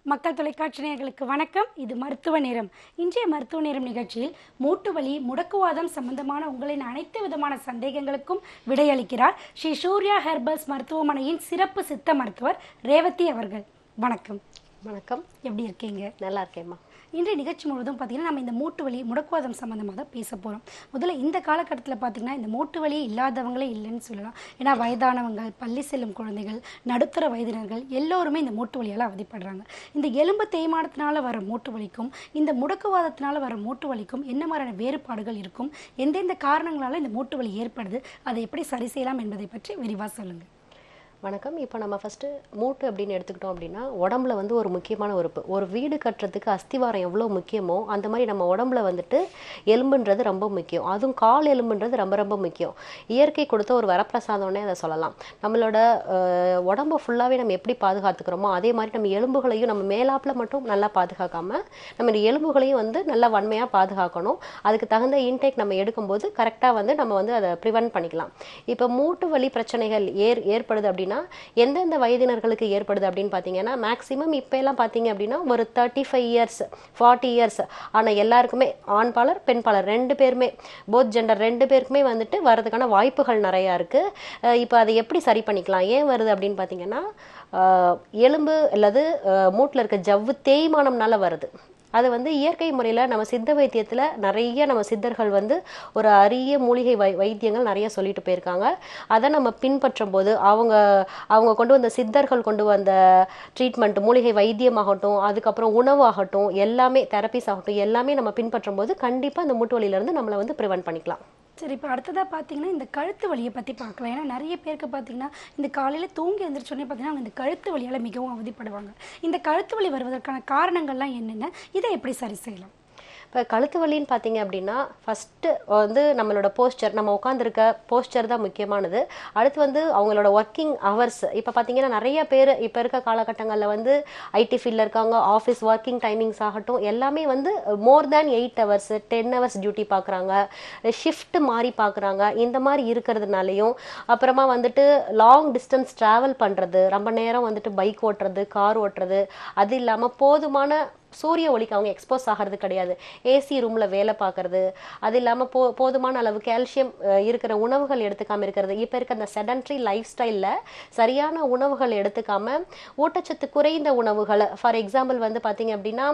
மக்கள் தொலைக்காட்சி நேயர்களுக்கு வணக்கம். இது மருத்துவ நேரம். இன்றைய மருத்துவ நேரம் நிகழ்ச்சியில் மூட்டு வலி, முடக்குவாதம் சம்பந்தமான உங்களின் அனைத்து விதமான சந்தேகங்களுக்கும் விடையளிக்கிறார் ஸ்ரீ சூர்யா ஹெர்பல்ஸ் மருத்துவமனையின் சிறப்பு சித்த மருத்துவர் ரேவதி அவர்கள். வணக்கம். வணக்கம். எப்படி இருக்கீங்க? நல்லா இருக்கேம்மா. இன்றைய நிகழ்ச்சி முழுவதும் பார்த்தீங்கன்னா நம்ம இந்த மூட்டு வலி, முடக்குவாதம் சம்மந்தமாக தான் பேச போகிறோம். முதல்ல இந்த காலகட்டத்தில் பார்த்தீங்கன்னா இந்த மூட்டு வலி இல்லாதவங்களே இல்லைன்னு சொல்லலாம். ஏன்னா வயதானவங்க, பள்ளி செல்லும் குழந்தைகள், நடுத்தர வயதினர்கள் எல்லோருமே இந்த மூட்டு வலியால் அவதிப்படுறாங்க. இந்த எலும்பு தேய்மானத்தினால வர மூட்டு வலிக்கும் இந்த முடக்குவாதத்தினால வர மூட்டு வலிக்கும் என்ன மாதிரியான வேறுபாடுகள் இருக்கும், எந்தெந்த காரணங்களால் இந்த மூட்டு வலி ஏற்படுது, அதை எப்படி சரி செய்யலாம் என்பதை பற்றி விரிவாக சொல்லுங்கள். வணக்கம். இப்போ நம்ம ஃபஸ்ட்டு மூட்டு அப்படின்னு எடுத்துக்கிட்டோம் அப்படின்னா உடம்புல வந்து ஒரு முக்கியமான உறுப்பு. ஒரு வீடு கட்டுறதுக்கு அஸ்திவாரம் எவ்வளோ முக்கியமோ அந்த மாதிரி நம்ம உடம்புல வந்துட்டு எலும்புன்றது ரொம்ப முக்கியம். அதுவும் கால் எலும்புன்றது ரொம்ப ரொம்ப முக்கியம். இயற்கை கொடுத்த ஒரு வரப்பிரசாதம்னே அதை சொல்லலாம். நம்மளோட உடம்பை ஃபுல்லாகவே நம்ம எப்படி பாதுகாத்துக்கிறோமோ அதே மாதிரி நம்ம எலும்புகளையும் நம்ம மேலாப்பில் மட்டும் நல்லா பாதுகாக்காமல் நம்ம எலும்புகளையும் வந்து நல்லா வன்மையாக பாதுகாக்கணும். அதுக்கு தகுந்த இன்டேக் நம்ம எடுக்கும்போது கரெக்டாக வந்து நம்ம வந்து அதை ப்ரிவென்ட் பண்ணிக்கலாம். இப்போ மூட்டு வலி பிரச்சனைகள் ஏற்படுது அப்படின்னா எந்தெந்த வயதினர்களுக்கு ஏற்படுது அப்படின்னு பார்த்தீங்கன்னா மேக்ஸிமம் இப்போ எல்லாம் பார்த்தீங்க அப்படின்னா ஒரு 35 இயர்ஸ் 40 இயர்ஸ் ஆனால் எல்லாருக்குமே ஆண் பாலர் பெண் பாலர் ரெண்டு பேருமே போத் ஜெண்டர் ரெண்டு பேருக்குமே வந்துட்டு வர்றதுக்கான வாய்ப்புகள் நிறையா இருக்குது. இப்போ அதை எப்படி சரி பண்ணிக்கலாம், ஏன் வருது அப்படின்னு பார்த்தீங்கன்னா எலும்பு அல்லது மூட்டில் இருக்க ஜவ்வு தேய்மானம்னால வருது. அது வந்து இயற்கை முறையில் நம்ம சித்த வைத்தியத்தில் நிறைய நம்ம சித்தர்கள் வந்து ஒரு அரிய மூலிகை வைத்தியங்கள் நிறைய சொல்லிட்டு போயிருக்காங்க. அதை நம்ம பின்பற்றும் போது அவங்க கொண்டு வந்த சித்தர்கள் கொண்டு வந்த ட்ரீட்மெண்ட், மூலிகை வைத்தியமாகட்டும், அதுக்கப்புறம் உணவாகட்டும், எல்லாமே தெரப்பிஸ் ஆகட்டும், எல்லாமே நம்ம பின்பற்றும் போது கண்டிப்பாக அந்த மூட்டு வலியிலேருந்து நம்மளை வந்து ப்ரிவென்ட் பண்ணிக்கலாம். சரி, இப்போ அடுத்ததாக பார்த்தீங்கன்னா இந்த கழுத்து வலியை பற்றி பார்க்கலாம். ஏன்னா நிறைய பேருக்கு பார்த்தீங்கன்னா இந்த காலையில் தூங்கி எழுந்திரிச்சோடனே பார்த்தீங்கன்னா அவங்க இந்த கழுத்து வலியால் மிகவும் அவதிப்படுவாங்க. இந்த கழுத்து வலி வருவதற்கான காரணங்கள்லாம் என்னென்ன, இதை எப்படி சரி செய்யலாம்? இப்போ கழுத்து வலின்னு பார்த்தீங்க அப்படின்னா ஃபஸ்ட்டு வந்து நம்மளோட போஸ்டர், நம்ம உட்காந்துருக்க போஸ்டர் தான் முக்கியமானது. அடுத்து வந்து அவங்களோட ஒர்க்கிங் ஹவர்ஸ். இப்போ பார்த்தீங்கன்னா நிறைய பேர் இப்போ இருக்க காலகட்டங்களில் வந்து ஐடி ஃபீல்டில் இருக்காங்க. ஆஃபீஸ் ஒர்க்கிங் டைமிங்ஸ் ஆகட்டும் எல்லாமே வந்து மோர் தேன் 8 hours 10 hours டியூட்டி பார்க்குறாங்க, ஷிஃப்ட் மாறி பார்க்குறாங்க. இந்த மாதிரி இருக்கிறதுனாலையும் அப்புறமா வந்துட்டு லாங் டிஸ்டன்ஸ் ட்ராவல் பண்ணுறது, ரொம்ப நேரம் வந்துட்டு பைக் ஓட்டுறது, கார் ஓட்டுறது, அது இல்லாமல் போதுமான சூரிய ஒளிக்கு அவங்க எக்ஸ்போஸ் ஆகிறது கிடையாது. ஏசி ரூமில் வேலை பார்க்குறது, அது இல்லாமல் போதுமான அளவு கால்சியம் இருக்கிற உணவுகள் எடுத்துக்காமல் இருக்கிறது. இப்போ இருக்க அந்த செடன்ட்ரி லைஃப் ஸ்டைலில் சரியான உணவுகள் எடுத்துக்காமல் ஊட்டச்சத்து குறைந்த உணவுகள், ஃபார் எக்ஸாம்பிள் வந்து பார்த்தீங்க அப்படின்னா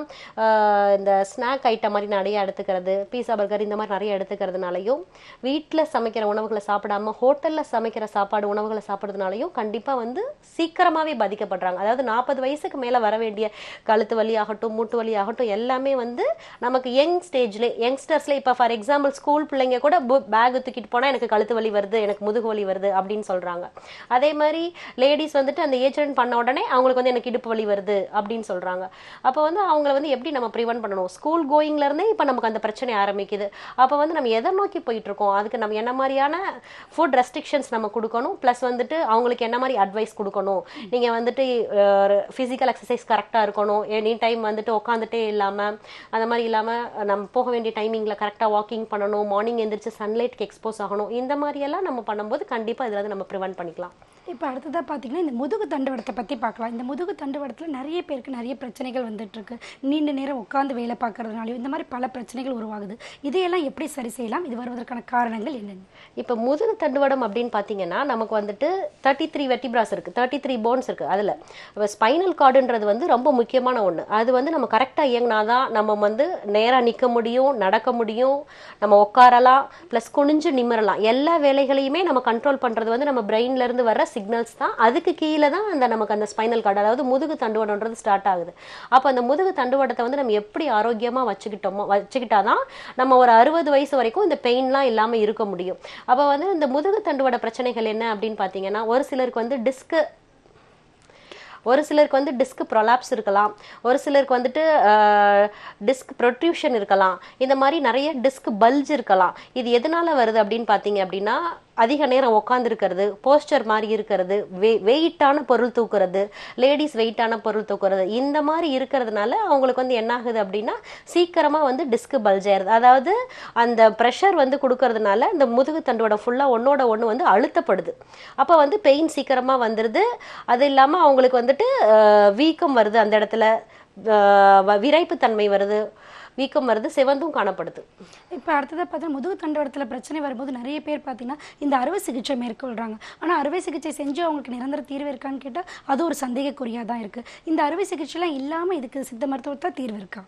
இந்த ஸ்நாக் ஐட்டம் மாதிரி நிறைய எடுத்துக்கிறது, பீஸா பர்கர் இந்த மாதிரி நிறைய எடுத்துக்கிறதுனாலையும், வீட்டில் சமைக்கிற உணவுகளை சாப்பிடாம ஹோட்டலில் சமைக்கிற உணவுகளை சாப்பிட்றதுனாலையும் கண்டிப்பாக வந்து சீக்கிரமாகவே பாதிக்கப்படுறாங்க. அதாவது 40 வயசுக்கு மேலே வர வேண்டிய கழுத்து வலி ஆகட்டும், மூட்டு வலி ஆகட்டும் எல்லாமே வந்து நமக்கு யங்ஸ்டர்ஸ்ல இப்போ ஃபார் எக்ஸாம்பிள் ஸ்கூல் பிள்ளைங்க கூட பேக் தூக்கிட்டு போனால் எனக்கு கழுத்து வலி வருது, எனக்கு முதுகு வலி வருது அப்படின்னு சொல்றாங்க. அதே மாதிரி லேடிஸ் வந்துட்டு அந்த ஏஜ் அட்டன் பண்ண உடனே அவங்களுக்கு வந்து எனக்கு இடுப்பு வலி வருது அப்படின்னு சொல்றாங்க. அப்போ வந்து அவங்கள வந்து எப்படி நம்ம ப்ரிவென்ட் பண்ணணும்? ஸ்கூல் கோயிங்ல இருந்தே இப்போ நமக்கு அந்த பிரச்சனை ஆரம்பிக்குது. அப்போ வந்து நம்ம எதை நோக்கி போயிட்டு இருக்கோம், அதுக்கு நம்ம என்ன மாதிரியான ஃபுட் ரெஸ்ட்ரிக்ஷன்ஸ் நம்ம கொடுக்கணும், ப்ளஸ் வந்துட்டு அவங்களுக்கு என்ன மாதிரி அட்வைஸ் கொடுக்கணும். நீங்க வந்துட்டு பிசிக்கல் எக்ஸசைஸ் கரெக்டா இருக்கணும், எனி டைம் வந்துட்டு உட்காந்துட்டே இல்லாமல், அந்த மாதிரி இல்லாமல் நம்ம போக வேண்டிய டைமிங்கில் கரெக்டாக வாக்கிங் பண்ணணும், மார்னிங் எந்திரிச்சு சன்லைட்க்கு எக்ஸ்போஸ் ஆகணும். இந்த மாதிரியெல்லாம் நம்ம பண்ணும்போது கண்டிப்பாக இதில் நம்ம ப்ரிவென்ட் பண்ணிக்கலாம். இப்போ அடுத்ததாக பார்த்தீங்கன்னா இந்த முதுகு தண்டுவடத்தை பற்றி பார்க்கலாம். இந்த முதுகு தண்டுவடத்தில் நிறைய பேருக்கு நிறைய பிரச்சனைகள் வந்துட்டுருக்கு. நீண்ட நேரம் உட்காந்து வேலை பார்க்கறதுனாலையும் இந்த மாதிரி பல பிரச்சனைகள் உருவாகுது. இதையெல்லாம் எப்படி சரி செய்யலாம், இது வருவதற்கான காரணங்கள் என்னென்ன? இப்போ முதுகு தண்டுவடம் அப்படின்னு பார்த்தீங்கன்னா நமக்கு வந்துட்டு 33 வெர்டிபிராஸ் இருக்குது, 33 போன்ஸ் இருக்குது. அதில் ஸ்பைனல் கார்டுன்றது வந்து ரொம்ப முக்கியமான ஒன்று. அது வந்து நம்ம கரெக்டாக இயங்கினாதான் நம்ம வந்து நேராக நிற்க முடியும், நடக்க முடியும், நம்ம உட்காரலாம், ப்ளஸ் குனிஞ்சு நிமிரலாம். எல்லா வேலைகளையுமே நம்ம கண்ட்ரோல் பண்ணுறது வந்து நம்ம பிரெயின்லேருந்து வர சிக்னல்ஸ் தான். அதுக்கு கீழே தான் நமக்கு அந்த ஸ்பைனல் கார்டு, அதாவது முதுகு தண்டுவடம்ன்றது ஸ்டார்ட் ஆகுது. அப்போ அந்த முதுகு தண்டுவடத்தை வந்து நம்ம எப்படி ஆரோக்கியமாக வச்சுக்கிட்டாதான் நம்ம ஒரு 60 வயசு வரைக்கும் இந்த பெயின்லாம் இல்லாமல் இருக்க முடியும். அப்போ வந்து இந்த முதுகு தண்டுவட பிரச்சனைகள் என்ன அப்படின்னு பார்த்தீங்கன்னா ஒரு சிலருக்கு வந்து டிஸ்க் ப்ரொலாப்ஸ் இருக்கலாம், ஒரு சிலருக்கு வந்துட்டு டிஸ்க் ப்ரொட்ரூஷன் இருக்கலாம், இந்த மாதிரி நிறைய டிஸ்க் பல்ஜ் இருக்கலாம். இது எதனால வருது அப்படின்னு பார்த்தீங்க அப்படின்னா அதிக நேரம் உட்காந்துருக்கிறது, போஸ்டர் மாதிரி இருக்கிறது, வெயிட்டான பொருள் தூக்குறது, லேடிஸ் வெயிட்டான பொருள் தூக்குறது, இந்த மாதிரி இருக்கிறதுனால அவங்களுக்கு வந்து என்ன ஆகுது அப்படின்னா சீக்கிரமாக வந்து டிஸ்க் பல்ஜ் ஆயிடுது. அதாவது அந்த ப்ரெஷர் வந்து கொடுக்கறதுனால இந்த முதுகு தண்டுவடம் ஃபுல்லாக ஒன்னோட ஒன்று வந்து அழுத்தப்படுது. அப்போ வந்து பெயின் சீக்கிரமாக வந்துடுது. அது இல்லாமல் அவங்களுக்கு வந்துட்டு வீக்கம் வருது, அந்த இடத்துல விரைப்புத்தன்மை வருது, வீக்கம் வருது, சிவந்தும் காணப்படுது. இப்போ அடுத்ததாக பார்த்தா முதுகு தண்டுவடத்தில் பிரச்சனை வரும்போது நிறைய பேர் பார்த்தீங்கன்னா இந்த அறுவை சிகிச்சை மேற்கொள்கிறாங்க. ஆனால் அறுவை சிகிச்சை செஞ்சு அவங்களுக்கு நிரந்தர தீர்வு இருக்கான்னு கேட்டால் அது ஒரு சந்தேகக்குறியாக தான் இருக்குது. இந்த அறுவை சிகிச்சைலாம் இல்லாமல் இதுக்கு சித்த மருத்துவத்தில் தீர்வு இருக்கா?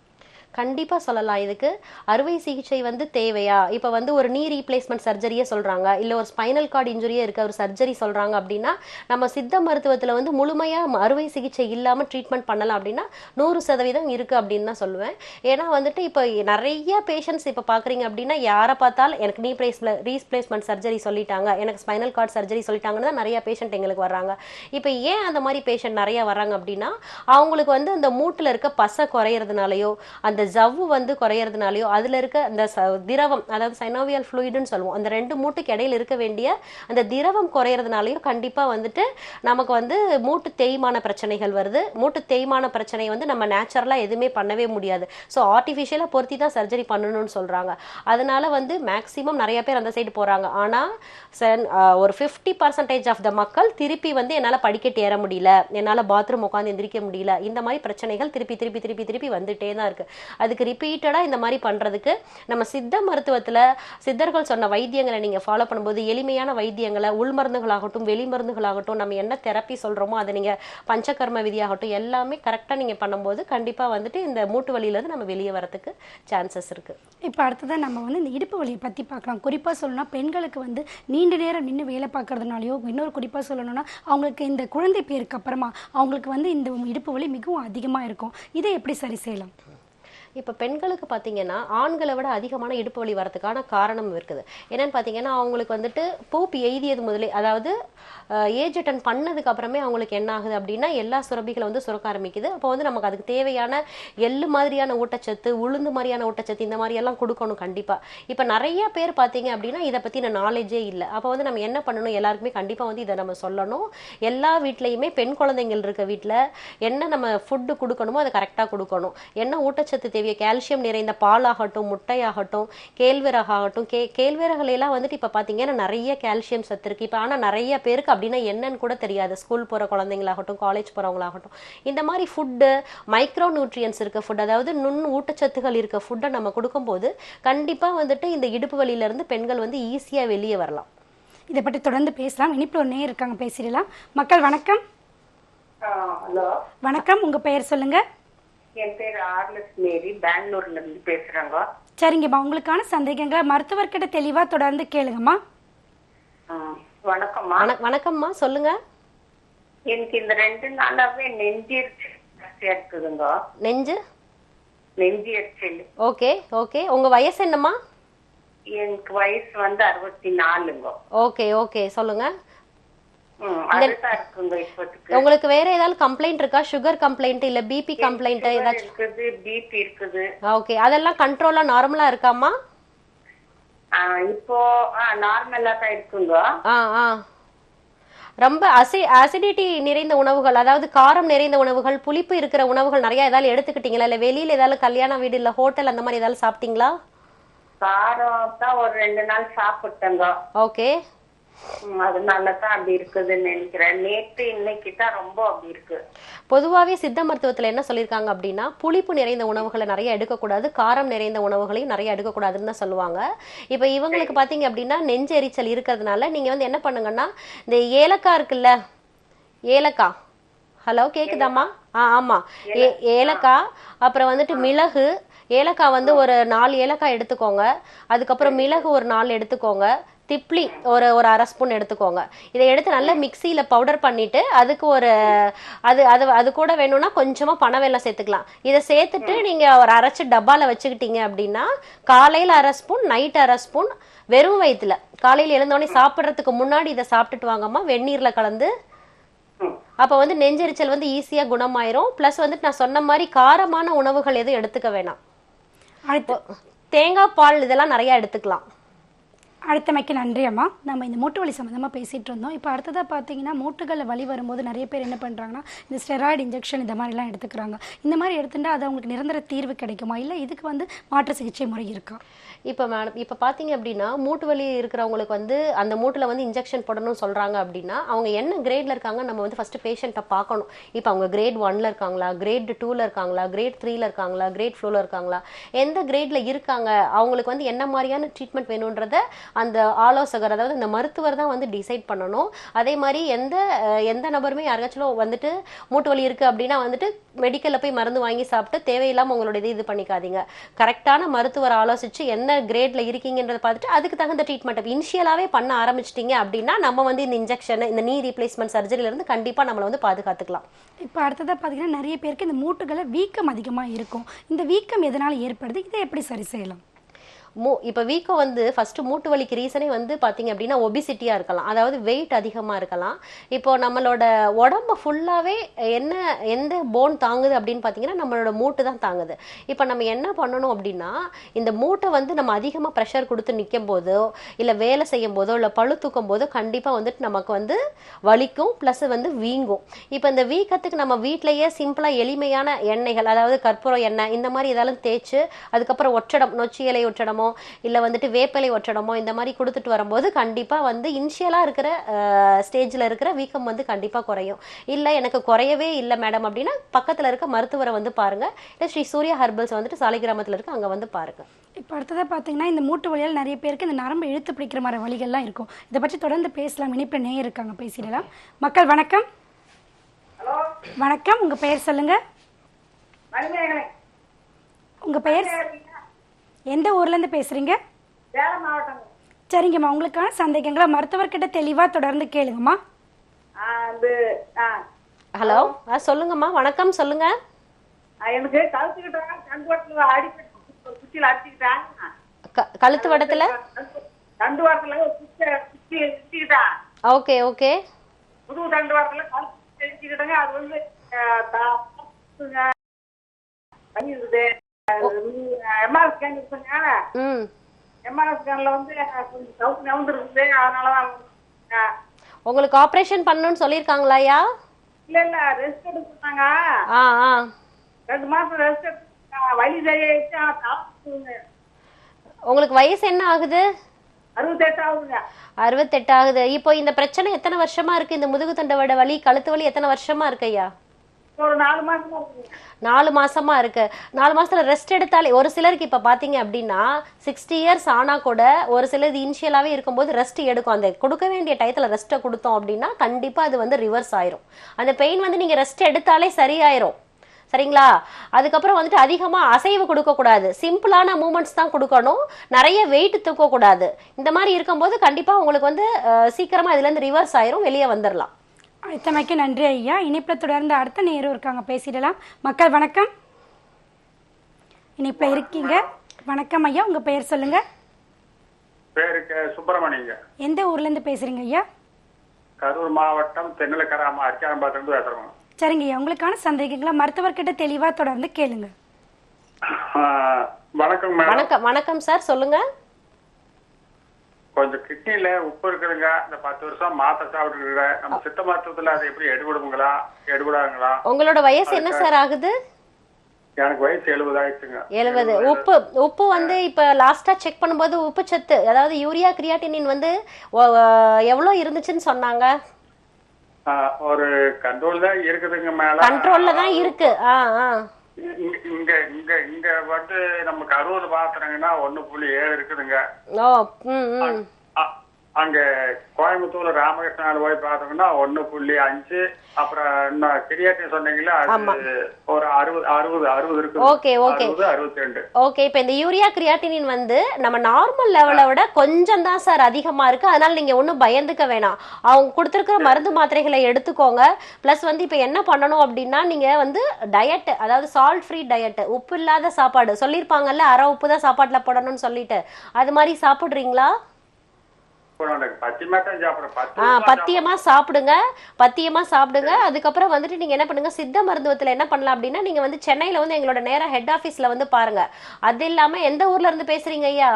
கண்டிப்பா சொல்லலாம். இதுக்கு அறுவை சிகிச்சை வந்து தேவையா? இப்ப வந்து ஒரு நீ ரீப்ளேஸ்மெண்ட் சர்ஜரியே சொல்றாங்க, இல்ல ஒரு ஸ்பைனல் கார்டு இன்ஜுரியே இருக்க ஒரு சர்ஜரி சொல்றாங்க அப்படின்னா நம்ம சித்த மருத்துவத்துல வந்து முழுமையா அறுவை சிகிச்சை இல்லாம ட்ரீட்மெண்ட் பண்ணலாம் அப்படின்னா 100% இருக்கு அப்படின்னு தான் சொல்லுவேன். ஏன்னா வந்துட்டு இப்ப நிறைய பேஷண்ட்ஸ் இப்ப பாக்குறீங்க அப்படின்னா யாரை பார்த்தாலும் எனக்கு நீ ரீப்ளேஸ்மெண்ட் சர்ஜரி சொல்லிட்டாங்க, எனக்கு ஸ்பைனல் கார்டு சர்ஜரி சொல்லிட்டாங்கன்னு தான் நிறைய பேஷண்ட் எங்களுக்கு வர்றாங்க. இப்ப ஏன் அந்த மாதிரி பேஷண்ட் நிறைய வர்றாங்க அப்படின்னா அவங்களுக்கு வந்து அந்த மூட்டுல இருக்க பசை குறையறதுனாலயோ அந்த ஜவ்வு வந்து குறையறதுனாலயோ அதுல இருக்க அந்த திரவம், அதாவது சைனோவியல் ஃப்ளூயிடுன்னு சொல்லுவோம், அந்த ரெண்டு மூட்டுக்கு இடையில இருக்க வேண்டிய அந்த திரவம் குறையறதுனாலயோ கண்டிப்பா வந்துட்டு நமக்கு வந்து மூட்டு தேய்மான பிரச்சனைகள் வருது. மூட்டு தேய்மான பிரச்சனை வந்து நம்ம நேச்சுரலா எதுவுமே பண்ணவே முடியாது. ஸோ ஆர்டிஃபிஷியலா பொருத்தி தான் சர்ஜரி பண்ணணும்னு சொல்றாங்க. அதனால வந்து மேக்சிமம் நிறைய பேர் அந்த சைடு போறாங்க. ஆனா ஒரு 50% ஆஃப் த மக்கள் திருப்பி வந்து என்னால படிக்கட்டு ஏற முடியல, என்னால பாத்ரூம் உட்காந்து எந்திரிக்க முடியல, இந்த மாதிரி பிரச்சனைகள் திருப்பி திருப்பி திருப்பி திருப்பி வந்துட்டே தான் இருக்கு. அதுக்கு ரிப்பீட்டடா இந்த மாதிரி பண்றதுக்கு நம்ம சித்த மருத்துவத்துல சித்தர்கள் சொன்ன வைத்தியங்களை நீங்க ஃபாலோ பண்ணும்போது எளிமையான வைத்தியங்களை, உள் மருந்துகளாகட்டும் வெளி மருந்துகளாகட்டும், நம்ம என்ன தெரப்பி சொல்றோமோ அதை நீங்க பஞ்சகர்ம விதியாகட்டும் எல்லாமே கரெக்டா நீங்க பண்ணும்போது கண்டிப்பா வந்துட்டு இந்த மூட்டு வலியில இருந்து நம்ம வெளியே வரதுக்கு சான்சஸ் இருக்கு. இப்போ அடுத்ததான் நம்ம வந்து இந்த இடுப்பு வலியை பத்தி பார்க்கலாம். குறிப்பா சொல்லணும்னா பெண்களுக்கு வந்து நீண்ட நேரம் நின்று வேலை பார்க்கறதுனாலயோ, இன்னொரு குறிப்பா சொல்லணும்னா அவங்களுக்கு இந்த குழந்தை பேருக்கு அப்புறமா அவங்களுக்கு வந்து இந்த இடுப்பு வலி மிகவும் அதிகமா இருக்கும். இதை எப்படி சரி செய்யலாம்? இப்போ பெண்களுக்கு பார்த்தீங்கன்னா ஆண்களை விட அதிகமான இடுப்பு வலி வரதுக்கான காரணம் இருக்குது. என்னன்னு பார்த்தீங்கன்னா அவங்களுக்கு வந்துட்டு பூப்பு எய்தியது முதலே, அதாவது ஏஜ் அட்டன் பண்ணதுக்கு அப்புறமே அவங்களுக்கு என்ன ஆகுது அப்படின்னா எல்லா சுரப்பிகளை வந்து சுரக்க ஆரம்பிக்குது. அப்போ வந்து நமக்கு அதுக்கு தேவையான எள்ளு மாதிரியான ஊட்டச்சத்து, உளுந்து மாதிரியான ஊட்டச்சத்து இந்த மாதிரி எல்லாம் கொடுக்கணும் கண்டிப்பா. இப்போ நிறைய பேர் பார்த்தீங்க அப்படின்னா இதை பற்றின நாலேஜே இல்லை. அப்போ வந்து நம்ம என்ன பண்ணணும், எல்லாருக்குமே கண்டிப்பாக வந்து இதை நம்ம சொல்லணும். எல்லா வீட்லையுமே பெண் குழந்தைங்கள் இருக்க வீட்டில் என்ன நம்ம ஃபுட்டு கொடுக்கணுமோ அதை கரெக்டாக கொடுக்கணும். என்ன ஊட்டச்சத்து தேவையோ, கால்சியம் நிறைந்த பாலாகட்டும், முட்டையாகட்டும், கேழ்வரகாகட்டும், கேழ்வரகுலாம் வந்துட்டு இப்போ பார்த்தீங்கன்னா நிறைய கால்சியம் சத்து இருக்கு. இப்போ ஆனால் நிறைய பேருக்கு அப்படின்னா என்னன்னு கூட தெரியாது. ஸ்கூல் போகிற குழந்தைங்களாகட்டும், காலேஜ் போகிறவங்களாகட்டும், இந்த மாதிரி ஃபுட்டு மைக்ரோ நியூட்ரியன்ஸ் இருக்க ஃபுட், அதாவது நுண் ஊட்டச்சத்துகள் இருக்க ஃபுட்டை நம்ம கொடுக்கும்போது கண்டிப்பாக வந்துட்டு இந்த இடுப்பு வலியிலேருந்து பெண்கள் வந்து ஈஸியாக வெளியே வரலாம். இதை பற்றி தொடர்ந்து பேசலாம். இனிப்பு ஒன்னே இருக்காங்க, பேசிடலாம். மக்கள் வணக்கம். ஹலோ வணக்கம், உங்க பெயர் சொல்லுங்க. என் பேர் ஆர்லஸ் மேரி, பெங்களூர்ல இருந்து பேசுறாங்க. சரிங்கம்மா, உங்களுக்கான சந்தேகங்களை மருத்துவர்கிட்ட தெளிவா தொடர்ந்து கேளுங்கம்மா. வணக்கம்மா. வணக்கம்மா, சொல்லுங்க. எனக்கு இந்த 2 நாளாவே நெஞ்சு எரிச்சல் இருக்குதுங்க. நெஞ்சு எரிச்சல். Okay okay. உங்க வயசு என்னம்மா? எனக்கு வயசு வந்து 64ங்க. ஓகே ஓகே, சொல்லுங்க. இருக்குங்க. உங்களுக்கு வேற ஏதாவது கம்ப்ளைண்ட் இருக்கா? சுகர் கம்ப்ளைண்ட் இல்ல பிபி கம்ப்ளைண்ட் ஏதாச்சும் இருக்குது? பிபி இருக்குது. ஓகே, அதெல்லாம் கண்ட்ரோலா நார்மலா இருக்காமா? இப்போ நார்மலா தான் இருக்குங்க. ரொம்ப அசிடிட்டி நிறைந்த உணவுகள், அதாவது காரம் நிறைந்த உணவுகள், புளிப்பு இருக்கிற உணவுகள் நிறைய ஏதாவது எடுத்துக்கிட்டீங்களா? இல்ல வெளியில ஏதாவது கல்யாண வீடு இல்ல ஹோட்டல் அந்த மாதிரி ஏதாவது சாப்பிட்டீங்களா? காரம் தான் ஒரு 2 நாள் சாப்பிட்டேங்க. ஓகே, அதனாலதான் அப்படி இருக்குதுன்னு நினைக்கிறேன். நேற்று இன்னைக்கு தான் ரொம்ப அப்படி இருக்கு. பொதுவாகவே சித்த மருத்துவத்துல என்ன சொல்லியிருக்காங்க அப்படின்னா புளிப்பு நிறைந்த உணவுகளை நிறைய எடுக்கக்கூடாது, காரம் நிறைந்த உணவுகளையும் நிறைய எடுக்கக்கூடாதுன்னு தான் சொல்லுவாங்க. இப்போ இவங்களுக்கு பார்த்தீங்க அப்படின்னா நெஞ்சு எரிச்சல் இருக்கிறதுனால நீங்க வந்து என்ன பண்ணுங்கன்னா இந்த ஏலக்காய் இருக்குல்ல, ஏலக்காய், ஹலோ கேக்குதாம்மா? ஆமா, ஏலக்காய், அப்புறம் வந்துட்டு மிளகு, ஏலக்காய் வந்து ஒரு 4 ஏலக்காய் எடுத்துக்கோங்க. அதுக்கப்புறம் மிளகு ஒரு 4 எடுத்துக்கோங்க. திப்ளி ஒரு 1/2 ஸ்பூன் எடுத்துக்கோங்க. இதை எடுத்து நல்லா மிக்சியில பவுடர் பண்ணிட்டு அதுக்கு ஒரு அது கூட வேணும்னா கொஞ்சமா பனவெல்லம் சேர்த்துக்கலாம். இதை சேர்த்துட்டு நீங்க ஒரு அரைச்சு டப்பால வச்சுக்கிட்டீங்க அப்படின்னா காலையில 1/2 ஸ்பூன், நைட் 1/2 ஸ்பூன், வெறும் வயிற்றுல காலையில எழுந்தோடனே சாப்பிட்றதுக்கு முன்னாடி இதை சாப்பிட்டுட்டு வாங்கம்மா, வெந்நீர்ல கலந்து. அப்ப வந்து நெஞ்செரிச்சல் வந்து ஈஸியா குணமாயிரும். பிளஸ் வந்துட்டு நான் சொன்ன மாதிரி காரமான உணவுகள் எதுவும் எடுத்துக்க வேணாம். தேங்காய் பால் இதெல்லாம் நிறைய எடுத்துக்கலாம். அடுத்தமைக்கு நன்றி அம்மா. நம்ம இந்த மூட்டு வலி சம்மந்தமாக பேசிகிட்டு இருந்தோம். இப்போ அடுத்ததாக பார்த்தீங்கன்னா மூட்டுகளில் வலி வரும்போது நிறைய பேர் என்ன பண்ணுறாங்கன்னா இந்த ஸ்டெராய்டு இன்ஜெக்ஷன் இந்த மாதிரிலாம் எடுத்துக்கிறாங்க. இந்த மாதிரி எடுத்துட்டா அது அவங்களுக்கு நிரந்தர தீர்வு கிடைக்குமா, இல்லை இதுக்கு வந்து மாற்று சிகிச்சை முறை இருக்கா? இப்போ மேடம், இப்போ பார்த்தீங்க அப்படின்னா மூட்டு வலி இருக்கிறவங்களுக்கு வந்து அந்த மூட்டில் வந்து இன்ஜெக்ஷன் போடணும்னு சொல்கிறாங்க அப்படின்னா அவங்க என்ன கிரேடில் இருக்காங்க நம்ம வந்து ஃபஸ்ட்டு பேஷண்ட்டை பார்க்கணும். இப்போ அவங்க கிரேட் 1ல் இருக்காங்களா, கிரேட் 2ல் இருக்காங்களா, கிரேட் 3ல் இருக்காங்களா, கிரேட் 4ல் இருக்காங்களா, எந்த கிரேடில் இருக்காங்க, அவங்களுக்கு வந்து என்ன மாதிரியான ட்ரீட்மெண்ட் வேணுன்றத அந்த ஆலோசகர், அதாவது இந்த மருத்துவர் தான் வந்து டிசைட் பண்ணணும். அதே மாதிரி எந்த நபருமே யாருக்காச்சும் வந்துட்டு மூட்டு வலி இருக்குது அப்படின்னா வந்துட்டு மெடிக்கலில் போய் மருந்து வாங்கி சாப்பிட்டு தேவையில்லாமல் உங்களோட இது பண்ணிக்காதீங்க. கரெக்டான மருத்துவர் ஆலோசித்து என்ன கிரேட்ல இருக்கீங்கன்றத பார்த்துட்டு அதுக்கு தகுந்த ட்ரீட்மெண்ட் இனிஷியலாவே பண்ண ஆரம்பிச்சிட்டீங்க அப்படின்னா நம்ம வந்து இந்த இன்ஜெக்ஷன், இந்த நீ ரீப்ளேஸ்மெண்ட் சர்ஜரியில இருந்து கண்டிப்பா நம்மளை வந்து பாதுகாத்துக்கலாம். இப்போ அடுத்ததாக பார்த்தீங்கன்னா நிறைய பேருக்கு இந்த மூட்டுகளை வீக்கம் அதிகமாக இருக்கும். இந்த வீக்கம் எதனால் ஏற்படுது, இதை எப்படி சரி செய்யலாம்? இப்போ வீக்கம் வந்து ஃபர்ஸ்ட் மூட்டு வலிக்கு ரீசனே வந்து பார்த்தீங்க அப்படின்னா ஒபிசிட்டியாக இருக்கலாம், அதாவது வெயிட் அதிகமாக இருக்கலாம். இப்போ நம்மளோட உடம்பு ஃபுல்லாகவே எந்த போன் தாங்குது அப்படின்னு பார்த்தீங்கன்னா நம்மளோட மூட்டு தான் தாங்குது. இப்போ நம்ம என்ன பண்ணணும் அப்படின்னா இந்த மூட்டை வந்து நம்ம அதிகமாக ப்ரெஷர் கொடுத்து நிற்கும் போதோ இல்லை வேலை செய்யும் போதோ இல்லை பழு தூக்கும் போதோ கண்டிப்பாக வந்துட்டு நமக்கு வந்து வலிக்கும், ப்ளஸ் வந்து வீங்கும். இப்போ இந்த வீக்கத்துக்கு நம்ம வீட்டிலேயே சிம்பிளாக எளிமையான எண்ணெய்கள், அதாவது கற்பூரம் எண்ணெய் இந்த மாதிரி இதெல்லாம் தேய்ச்சி அதுக்கப்புறம் ஒற்றடம், நொச்சி இலை ஒற்றடமோ இல்லை வந்துட்டு வேப்பிலை ஒற்றடமோ இந்த மாதிரி கொடுத்துட்டு வரும்போது கண்டிப்பாக வந்து இனிஷியலாக இருக்கிற ஸ்டேஜில் இருக்கிற வீக்கம் வந்து கண்டிப்பாக குறையும். இல்லை எனக்கு குறையவே இல்லை மேடம் அப்படின்னா பக்கத்தில் இருக்க மருத்துவரை வந்து பாருங்கள். இல்லை ஸ்ரீ சூர்யா ஹெர்பல்ஸ் வந்துட்டு சாலிகிராமத்தில் இருக்கு, அங்கே வந்து பாருங்கள். இப்போ அடுத்ததாக பார்த்தீங்கன்னா இந்த மூட்டு வலியால் நிறைய பேருக்கு இந்த நரம்பு இழுத்து பிடிக்கிற மாதிரி வலிகள்லாம் இருக்கும். இதை பற்றி தொடர்ந்து பேசலாம். இனிப்பில் நேயர் இருக்காங்க, பேசிடலாம். மக்கள் வணக்கம். வணக்கம், உங்கள் பெயர் சொல்லுங்க. உங்கள் பெயர், எந்த ஊர்லேருந்து பேசுகிறீங்க? சரிங்கம்மா, உங்களுக்கான சந்தேகங்களை மருத்துவர்கிட்ட தெளிவாக தொடர்ந்து கேளுங்கம்மா. ஹலோ, சொல்லுங்கம்மா. வணக்கம், சொல்லுங்க. எனக்கு கழுத்துக்கிட்ட அடிச்சுக்கிட்டாங்க. கழுத்து வடத்துல தண்டு வாரத்துல குத்திக்கிட்டான். Okay okay. புது தண்டு வாரத்துல கழுத்து அடிச்சுக்கிட்டாங்க. அது வந்து எம்ஆர்எஸ் ஸ்கேன் இருக்குங்க. எம்ஆர்எஸ் ஸ்கேன்ல வந்து கொஞ்சம் சவுத்து நவுந்துருக்குது. அதனாலதான் உங்களுக்கு ஆபரேஷன் பண்ணணும்னு சொல்லிருக்காங்களாயா? இல்ல ரெஸ்ட் எடுக்க சொன்னாங்க. 2 மாசம் ரெஸ்ட் எடுத்து வலி சரியாயிடுச்சு. உங்களுக்கு வயசு என்ன ஆகுது? 68 ஆகுதுங்க. 68 ஆகுது. இப்போ இந்த பிரச்சனை எத்தனை வருஷமா இருக்கு? இந்த முதுகு தண்டோட வலி, கழுத்து வலி எத்தனை வருஷமா இருக்கு ஐயா? ஒரு 4 மாசமா இருக்கு. 4 மாசமா இருக்கு. 4 மாசத்துல ரெஸ்ட் எடுத்தாலே, ஒரு சிலருக்கு இப்ப பாத்தீங்க அப்படின்னா 60 இயர்ஸ் ஆனா கூட ஒரு சிலர் இனிஷியலாவே இருக்கும்போது ரெஸ்ட் எடுக்கும். அந்த கொடுக்க வேண்டிய டயத்துல ரெஸ்ட்டை கொடுத்தோம் அப்படின்னா கண்டிப்பா அது வந்து ரிவர்ஸ் ஆயிரும். அந்த பெயின் வந்து நீங்க ரெஸ்ட் எடுத்தாலே சரியாயிரும். சரிங்களா? அதுக்கப்புறம் வந்துட்டு அதிகமா அசைவு கொடுக்க கூடாது, சிம்பிளான மூமெண்ட்ஸ் தான் கொடுக்கணும், நிறைய வெயிட் தூக்க கூடாது. இந்த மாதிரி இருக்கும்போது கண்டிப்பா உங்களுக்கு வந்து சீக்கிரமா இதுல இருந்து ரிவர்ஸ் ஆயிரும், வெளியே வந்துடலாம். அழைத்தமைக்கு நன்றி ஐயா. இணைப்பில் தொடர்ந்து அடுத்த நேரம் இருக்காங்க, பேசிடலாம். மக்கள் வணக்கம், இணைப்பில் இருக்கீங்க. வணக்கம் ஐயா, உங்க பெயர் சொல்லுங்க. பேருக்கு சுப்பிரமணியங்க. எந்த ஊர்ல இருந்து பேசுறீங்க ஐயா? கரூர் மாவட்டம் தென்னலக்கராமா அரிக்கானபாத்திலிருந்து பேசுறோம். சரிங்க ஐயா, உங்களுக்கான சந்தேகங்களை மருத்துவர்கிட்ட தெளிவா தொடர்ந்து கேளுங்க. வணக்கம் மேடம். வணக்கம். வணக்கம் சார், சொல்லுங்க. கொஞ்சம் கிட்னில உப்பு இருக்குதுங்க. இந்த 10 வருஷம் மாத்திரை சாப்பிட்டு இருக்கிறேன். நம்ம சித்த மருத்துவத்துல அது எப்படி எடுபடுங்களா எடுபடாதுங்களா? உங்களோட வயசு என்ன சார் ஆகுது? எனக்கு வயசு 70 ஆயிடுச்சுங்க. 70. உப்பு வந்து இப்ப லாஸ்டா செக் பண்ணும்போது உப்பு சத்து, அதாவது யூரியா கிரியாட்டினின் வந்து எவ்வளவு இருந்துச்சுன்னு சொன்னாங்க? ஒரு கண்ட்ரோல் தான் இருக்குதுங்க. மேல கண்ட்ரோல்ல தான் இருக்கு. இங்க இங்க இங்க வந்து நம்ம கரூர் பாத்துறீங்கன்னா 1.7 இருக்குதுங்க. அங்க கோயம்புத்தூர்ல ராமகிருஷ்ணால போய் பார்த்தோம்னா 1.5. அப்புறம் இன்னும் கிரியாட்டின் சொன்னீங்களா, அது ஒரு 60 இருக்கு. Okay okay 62. ஓகே. இப்போ இந்த யூரியா கிரியாட்டினின் வந்து நம்ம நார்மல் லெவலை விட கொஞ்சம் தான் சார் அதிகமா இருக்கு. அதனால நீங்க ஒன்றும் பயந்துக்க வேணாம். அவங்க கொடுத்துருக்கிற மருந்து மாத்திரைகளை எடுத்துக்கோங்க. பிளஸ் வந்து இப்போ என்ன பண்ணணும் அப்படின்னா நீங்க வந்து டயட், அதாவது சால்ட் ஃப்ரீ டயட், உப்பு இல்லாத சாப்பாடு சொல்லியிருப்பாங்கல்ல, அரை உப்பு தான் சாப்பாட்டுல போடணும்னு சொல்லிட்டு, அது மாதிரி சாப்பிடுறீங்களா? பத்தியமா சாப்பிடுங்க, பத்தியமா சாப்பிடுங்க. அதுக்கப்புறம் வந்துட்டு நீங்க என்ன பண்ணுங்க, சித்த மருத்துவத்துல என்ன பண்ணலாம் அப்படின்னா நீங்க வந்து சென்னையில வந்து எங்களோட நேரா ஹெட் ஆபீஸ்ல வந்து பாருங்க. அது இல்லாம எந்த ஊர்ல இருந்து பேசுறீங்க ஐயா?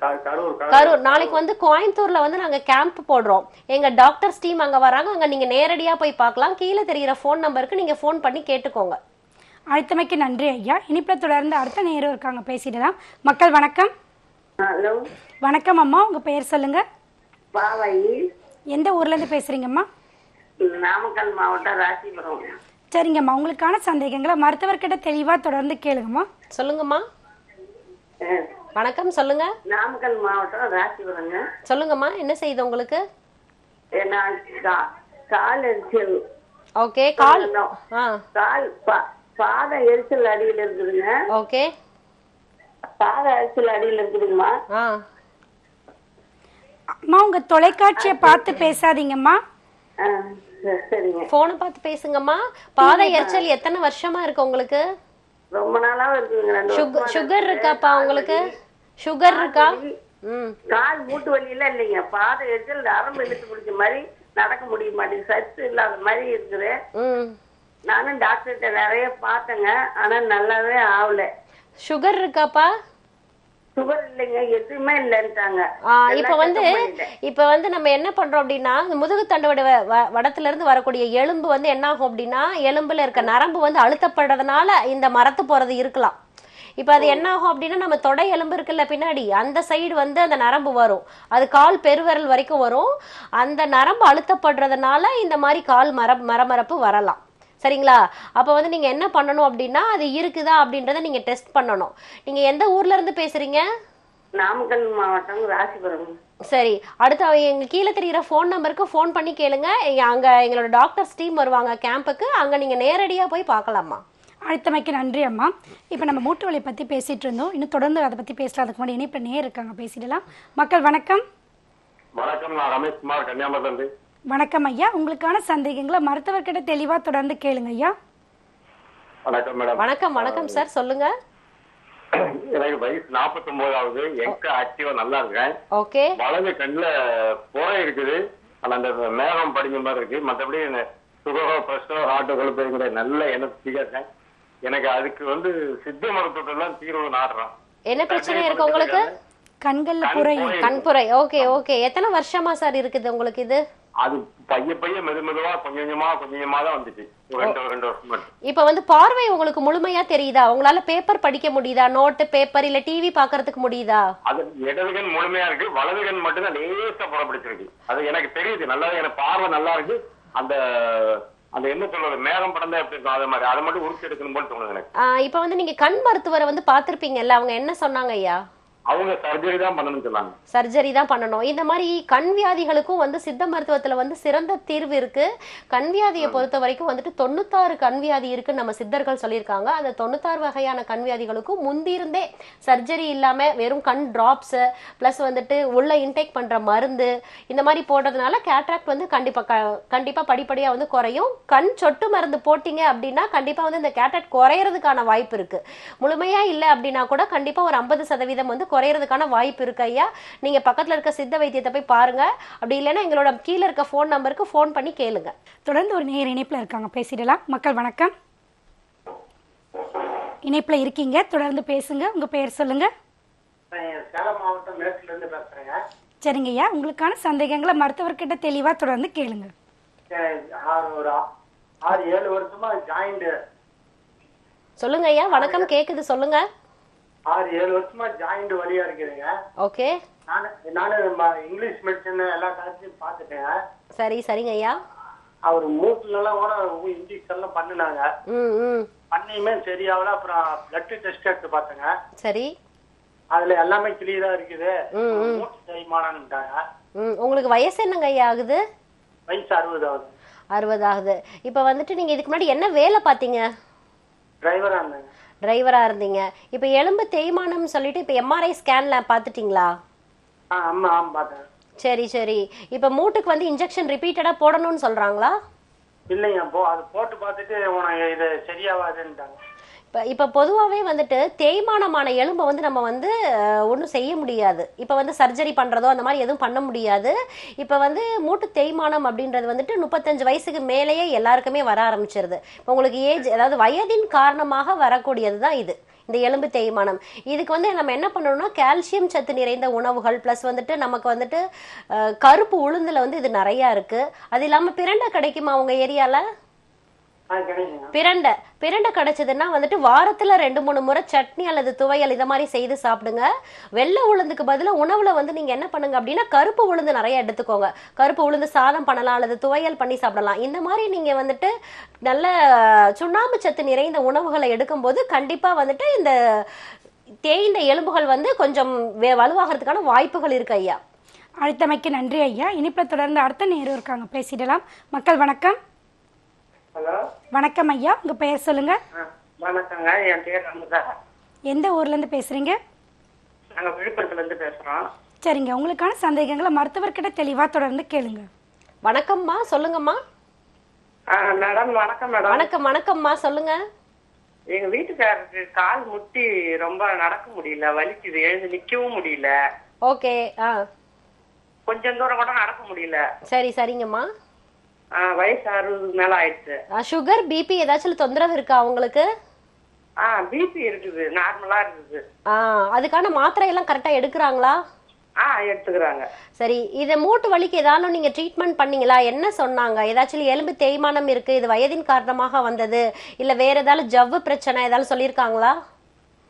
கரூர் கரூர். நாளைக்கு வந்து கோயம்புத்தூர்ல வந்து நாங்க கேம்ப் போடுறோம். எங்க டாக்டர்ஸ் டீம் அங்க வராங்க. அங்க நீங்க நேரடியா போய் பார்க்கலாம். கீழே தெரிகிற ஃபோன் நம்பருக்கு நீங்க ஃபோன் பண்ணி கேட்டுக்கோங்க. அழைத்தமைக்கு நன்றி ஐயா. இனிப்புல தொடர்ந்து அடுத்த நேரம் இருக்காங்க, பேசிடலாம். மக்கள் வணக்கம். ஹலோ, வணக்கம் அம்மா, உங்க பெயர் சொல்லுங்க. பாவாயி, எந்த ஊர்ல இருந்து பேசுறீங்கம்மா? நாமக்கல் மாவட்டம் ராசிபுரம். சரிங்கம்மா, உங்களுக்கான சந்தேகங்களை மருத்துவர்கிட்ட தெளிவா தொடர்ந்து கேளுங்கம்மா. சொல்லுங்கம்மா. வணக்கம், சொல்லுங்க. நாமக்கல் மாவட்டம் ராசிபுரங்க. சொல்லுங்கம்மா, என்ன செய்யுது உங்களுக்கு? நான் கால் எரிச்சல். ஓகே, கால் கால் பாத எரிச்சல் அடியில் இருக்குதுங்க. ஓகே, பாத எரிச்சல் அடியில் இருக்குதுங்கம்மா. அம்மா, உங்க தொலைக்காட்சியை பார்த்து பேசாதீங்கம்மா. சரிங்க. போனை பார்த்து பேசுங்கம்மா. பாத எரிச்சல் எத்தனை வருஷமா இருக்கு உங்களுக்கு? ரொம்ப நாளாவும் இருக்குதுங்க. சுகர் இருக்காப்பா உங்களுக்கு? சுகர் இருக்கா? கால் மூட்டு வலியில இல்லைங்க, பாத எரிச்சல் நரம்பு இழுத்து பிடிச்ச மாதிரி நடக்க முடிய மாட்டேங்குது, சத்து இல்லாத மாதிரி இருக்குது. நானும் டாக்டர்கிட்ட நிறைய பார்த்தேங்க, ஆனா நல்லாவே ஆகல. சுகர் இருக்காப்பா? சுகர் இல்லைங்க, எதுவுமே இல்லைன்ட்டாங்க. இப்ப வந்து நம்ம என்ன பண்றோம் அப்படின்னா, முதுகு தண்டுவட வடத்துல இருந்து வரக்கூடிய எலும்பு வந்து என்ன ஆகும் அப்படின்னா, எலும்புல இருக்க நரம்பு வந்து அழுத்தப்படுறதுனால இந்த மரத்து போறது இருக்கலாம். இப்ப அது என்ன ஆகும் அப்படின்னா, நம்ம தொடை எலும்பு இருக்குல்ல பின்னாடி, அந்த சைடு வந்து அந்த நரம்பு வரும். அது கால் பெருவிரல் வரைக்கும் வரும். அந்த நரம்பு அழுத்தப்படுறதுனால இந்த மாதிரி கால் மரமரப்பு வரலாம். சரிங்களா? அப்ப வந்து நீங்க என்ன பண்ணணும் அப்படின்னா, அது இருக்குதா அப்படின்றத நீங்க டெஸ்ட் பண்ணணும். நீங்க எந்த ஊர்ல இருந்து பேசுறீங்க? நாமக்கல் மாவட்டம் ராசிபுரம். சரி, அடுத்து எங்க கீழே தெரிகிற ஃபோன் நம்பருக்கு ஃபோன் பண்ணி கேளுங்க. அங்க எங்களோட டாக்டர்ஸ் டீம் வருவாங்க கேம்புக்கு. அங்க நீங்க நேரடியா போய் பார்க்கலாமா. அழைத்தமைக்கு நன்றி அம்மா. இப்போ நம்ம மூட்டு வலி பற்றி பேசிகிட்டு இருந்தோம். இன்னும் தொடர்ந்து அதை பற்றி பேசுகிறதுக்கு முன்னாடி இனிப்பு நேர் இருக்காங்க, பேசிடலாம். மக்கள் வணக்கம். வணக்கம், நான் ரமேஷ்குமார், கன்னியாகுமரி. வணக்கம் ஐயா, உங்களுக்கான சந்தேகங்களை மருத்துவர்கிட்ட தெளிவாக தொடர்ந்து கேளுங்க ஐயா. வணக்கம் மேடம். வணக்கம். வணக்கம் சார், சொல்லுங்க. எனக்கு வயசு 49 எங்க ஆக்டிவா நல்லா இருக்கேன். ஓகே. வலது கண்ணுல புகை இருக்குது, அந்த மேகம் படிஞ்ச மாதிரி இருக்கு. மற்றபடி சுகரோ பிரஷரோ ஹார்ட்டோ கொழுப்பு நல்ல எனர்ஜியா இருக்கேன். எனக்கு அதுக்கு வந்து சித்த மருத்துவத்தெல்லாம் தீர்வு நாடுறோம். என்ன பிரச்சனை இருக்கு உங்களுக்கு? கண்கள்ல புரை. கண்புரை. Okay okay. எத்தனை வருஷமா சார் இருக்குது உங்களுக்கு இது? அது பைய மெதுவா கொஞ்சமா தான் வந்துச்சு. 2 வருஷம். இப்ப வந்து பார்வை உங்களுக்கு முழுமையா தெரியுதா? உங்களால பேப்பர் படிக்க முடியுதா? நோட்டு பேப்பர் இல்ல டிவி பாக்குறதுக்கு முடியுதா? அது இடதுகன் முழுமையா இருக்கு, வலதுகன் மட்டும் தான் லேசா புறப்படுத்திருக்கு. அது எனக்கு தெரியுது, நல்லா எனக்கு பார்வை நல்லா இருக்கு. அந்த அந்த என்ன சொல்றது, மேகம் படந்தா எப்படி இருக்கும் அது மாதிரி, அதை மட்டும் உரிச்சு எடுக்கணும் போல தோணுது எனக்கு. இப்ப வந்து நீங்க கண் மருத்துவரை வந்து பாத்திருப்பீங்கல்ல, அவங்க என்ன சொன்னாங்க ஐயா? அவங்க சர்ஜரி தான் பண்ணணும்னு சொன்னாங்க. சர்ஜரி தான் பண்ணணும். இந்த மாதிரி கண் வியாதிகளுக்கும் வந்து சித்த மருத்துவத்துல வந்து சிறந்த தீர்வு இருக்கு. கண் வியாதியை பொறுத்த வரைக்கும் வந்துட்டு 96 கண் வியாதி இருக்குன்னு நம்ம சித்தர்கள் சொல்லியிருக்காங்க. அந்த 96 வகையான கண் வியாதிகளுக்கும் முந்திருந்தே சர்ஜரி இல்லாம வெறும் கண் டிராப்ஸ் பிளஸ் வந்துட்டு உள்ள இன்டேக் பண்ற மருந்து இந்த மாதிரி போடுறதுனால கேட்ராக்ட் வந்து கண்டிப்பா படிப்படியா வந்து குறையும். கண் சொட்டு மருந்து போட்டீங்க அப்படின்னா கண்டிப்பா வந்து இந்த கேட்ராக்ட் குறையறதுக்கான வாய்ப்பு இருக்கு. முழுமையா இல்லை அப்படின்னா கூட கண்டிப்பா ஒரு 50% வந்து குறையறதுக்கான வாய்ப்பு இருக்கு ஐயா. நீங்க பக்கத்துல இருக்க சித்த வைத்தியத்தை போய் பாருங்க. அப்படி இல்லைன்னா எங்களோட கீழே இருக்க ஃபோன் நம்பருக்கு ஃபோன் பண்ணி கேளுங்க. தொடர்ந்து ஒரு நேர் இணைப்புல இருக்காங்க, பேசிடலாம். மக்கள் வணக்கம். இணைப்புல இருக்கீங்க, தொடர்ந்து பேசுங்க. உங்க பெயர் சொல்லுங்க. சேலம் மாவட்டம் மேற்குல இருந்து பேசுறேங்க. சரிங்க ஐயா, உங்களுக்கான சந்தேகங்களை மருத்துவர்கிட்ட தெளிவா தொடர்ந்து கேளுங்க. ஒரு 6-7 வருஷமா ஜாயிண்ட். சொல்லுங்க ஐயா. வணக்கம், கேக்குது, சொல்லுங்க. 6-7 வருஷமா ஜாயிண்ட் வலியா இருக்குதுங்க. ஓகே. நானு இங்கிலீஷ் மெடிசன் எல்லா டாக்டரையும் பார்த்துட்டேங்க. சரிங்க ஐயா. அவர் மூட்டுல எல்லாம் கூட இன்ஜெக்ஷன் எல்லாம் பண்ணினாங்க. பண்ணியுமே சரியாவல. அப்புறம் பிளட் டெஸ்ட் எடுத்து பார்த்தேங்க. சரி. அதுல எல்லாமே கிளியரா இருக்குது. மூட்டு தேய்மானம்ட்டாங்க. உங்களுக்கு வயசு என்னங்க ஐயா ஆகுது? வயசு 60 ஆகுது. 60 ஆகுது. இப்ப வந்துட்டு நீங்க இதுக்கு முன்னாடி என்ன வேலை பாத்தீங்க? டிரைவரா இருந்தேங்க. டிரைவரா இருந்தீங்க. இப்ப எலும்பு தேய்மானம் சொல்லிட்டு இப்ப எம்ஆர்ஐ ஸ்கேன்ல பாத்துட்டீங்களா? ஆமா பார்த்தேன். சரி. இப்ப மூட்டுக்கு வந்து இன்ஜெக்ஷன் ரிப்பீட்டடா போடணும்னு சொல்றாங்களா? இல்லைங்க, அது போட்டு பார்த்துட்டு உனக்கு இது சரியாவாதுன்ட்டாங்க. இப்ப பொதுவாவே வந்துட்டு தேய்மானமான எலும்பை வந்து நம்ம வந்து ஒன்றும் செய்ய முடியாது. இப்ப வந்து சர்ஜரி பண்றதோ அந்த மாதிரி எதுவும் பண்ண முடியாது. இப்ப வந்து மூட்டு தேய்மானம் அப்படின்றது வந்துட்டு 35 வயசுக்கு மேலேயே எல்லாருக்குமே வர ஆரம்பிச்சிருது. இப்போ உங்களுக்கு ஏஜ், அதாவது வயதின் காரணமாக வரக்கூடியது தான் இது. இந்த எலும்பு தேய்மானம். இதுக்கு வந்து நம்ம என்ன பண்ணணும்னா கால்சியம் சத்து நிறைந்த உணவுகள் ப்ளஸ் வந்துட்டு நமக்கு வந்துட்டு கருப்பு உளுந்துல வந்து இது நிறைய இருக்கு. அது இல்லாம பிரண்டை கிடைக்குமா உங்க ஏரியால? பிரண்டை கிடைச்சதுன்னா வந்துட்டு வாரத்துல 2-3 முறை சட்னி அல்லது துவையல் இத மாதிரி செய்து சாப்பிடுங்க. வெள்ளை உளுந்துக்கு பதிலா உணவுல வந்து நீங்க என்ன பண்ணுங்க அப்படின்னா கருப்பு உளுந்து நிறைய எடுத்துக்கோங்க. கருப்பு உளுந்து சாதம் பண்ணலாம் அல்லது துவையல் பண்ணி சாப்பிடலாம். இந்த மாதிரி நீங்க வந்துட்டு நல்ல சுண்ணாம்பு சத்து நிறைந்த உணவுகளை எடுக்கும்போது கண்டிப்பா வந்துட்டு இந்த தேய்ந்த எலும்புகள் வந்து கொஞ்சம் வலுவாகிறதுக்கான வாய்ப்புகள் இருக்கு ஐயா. அழைத்தமைக்கு நன்றி ஐயா. இனிப்புல தொடர்ந்து அடுத்த நேரம் இருக்காங்க, பேசிடலாம். மக்கள் வணக்கம். ஹலோ, வணக்கம் ஐயா, உங்க பெயர் சொல்லுங்க. வணக்கங்க. என் பேர் அமுதா. எந்த ஊர்ல இருந்து பேசுறீங்க? நாங்க விழுப்புரத்துல இருந்து பேசுறோம். சரிங்க, உங்களுக்கான சந்தேகங்களை மருத்துவர்கிட்ட தெளிவா தொடர்ந்து கேளுங்க. வணக்கம்மா, சொல்லுங்கம்மா. மேடம் வணக்கம் மேடம். வணக்கம் வணக்கம்மா, சொல்லுங்க. எங்க வீட்டுக்காரருக்கு கால் முட்டி ரொம்ப நடக்க முடியல, வலிக்குது, எழுந்து நிக்கவும் முடியல. ஓகே. கொஞ்சம் தூரம் கூட நடக்க முடியல. சரி சரிங்கம்மா. வயசு 60 மேல ஆயிடுச்சு. சுகர் பிபி ஏதாச்சும் தொந்தரவு இருக்கா உங்களுக்கு? பிபி இருக்குது, நார்மலா இருக்குது. அதுக்கான மாத்திரை எல்லாம் கரெக்டா எடுக்கிறாங்களா? எடுத்துக்கிறாங்க. சரி, இத மூட்டு வலிக்கு ஏதாலும் நீங்க ட்ரீட்மெண்ட் பண்ணீங்களா? என்ன சொன்னாங்க? ஏதாச்சும் எலும்பு தேய்மானம் இருக்கு, இது வயதின் காரணமாக வந்தது, இல்ல வேற ஏதாவது ஜவ்வு பிரச்சனை ஏதாவது சொல்லியிருக்காங்களா?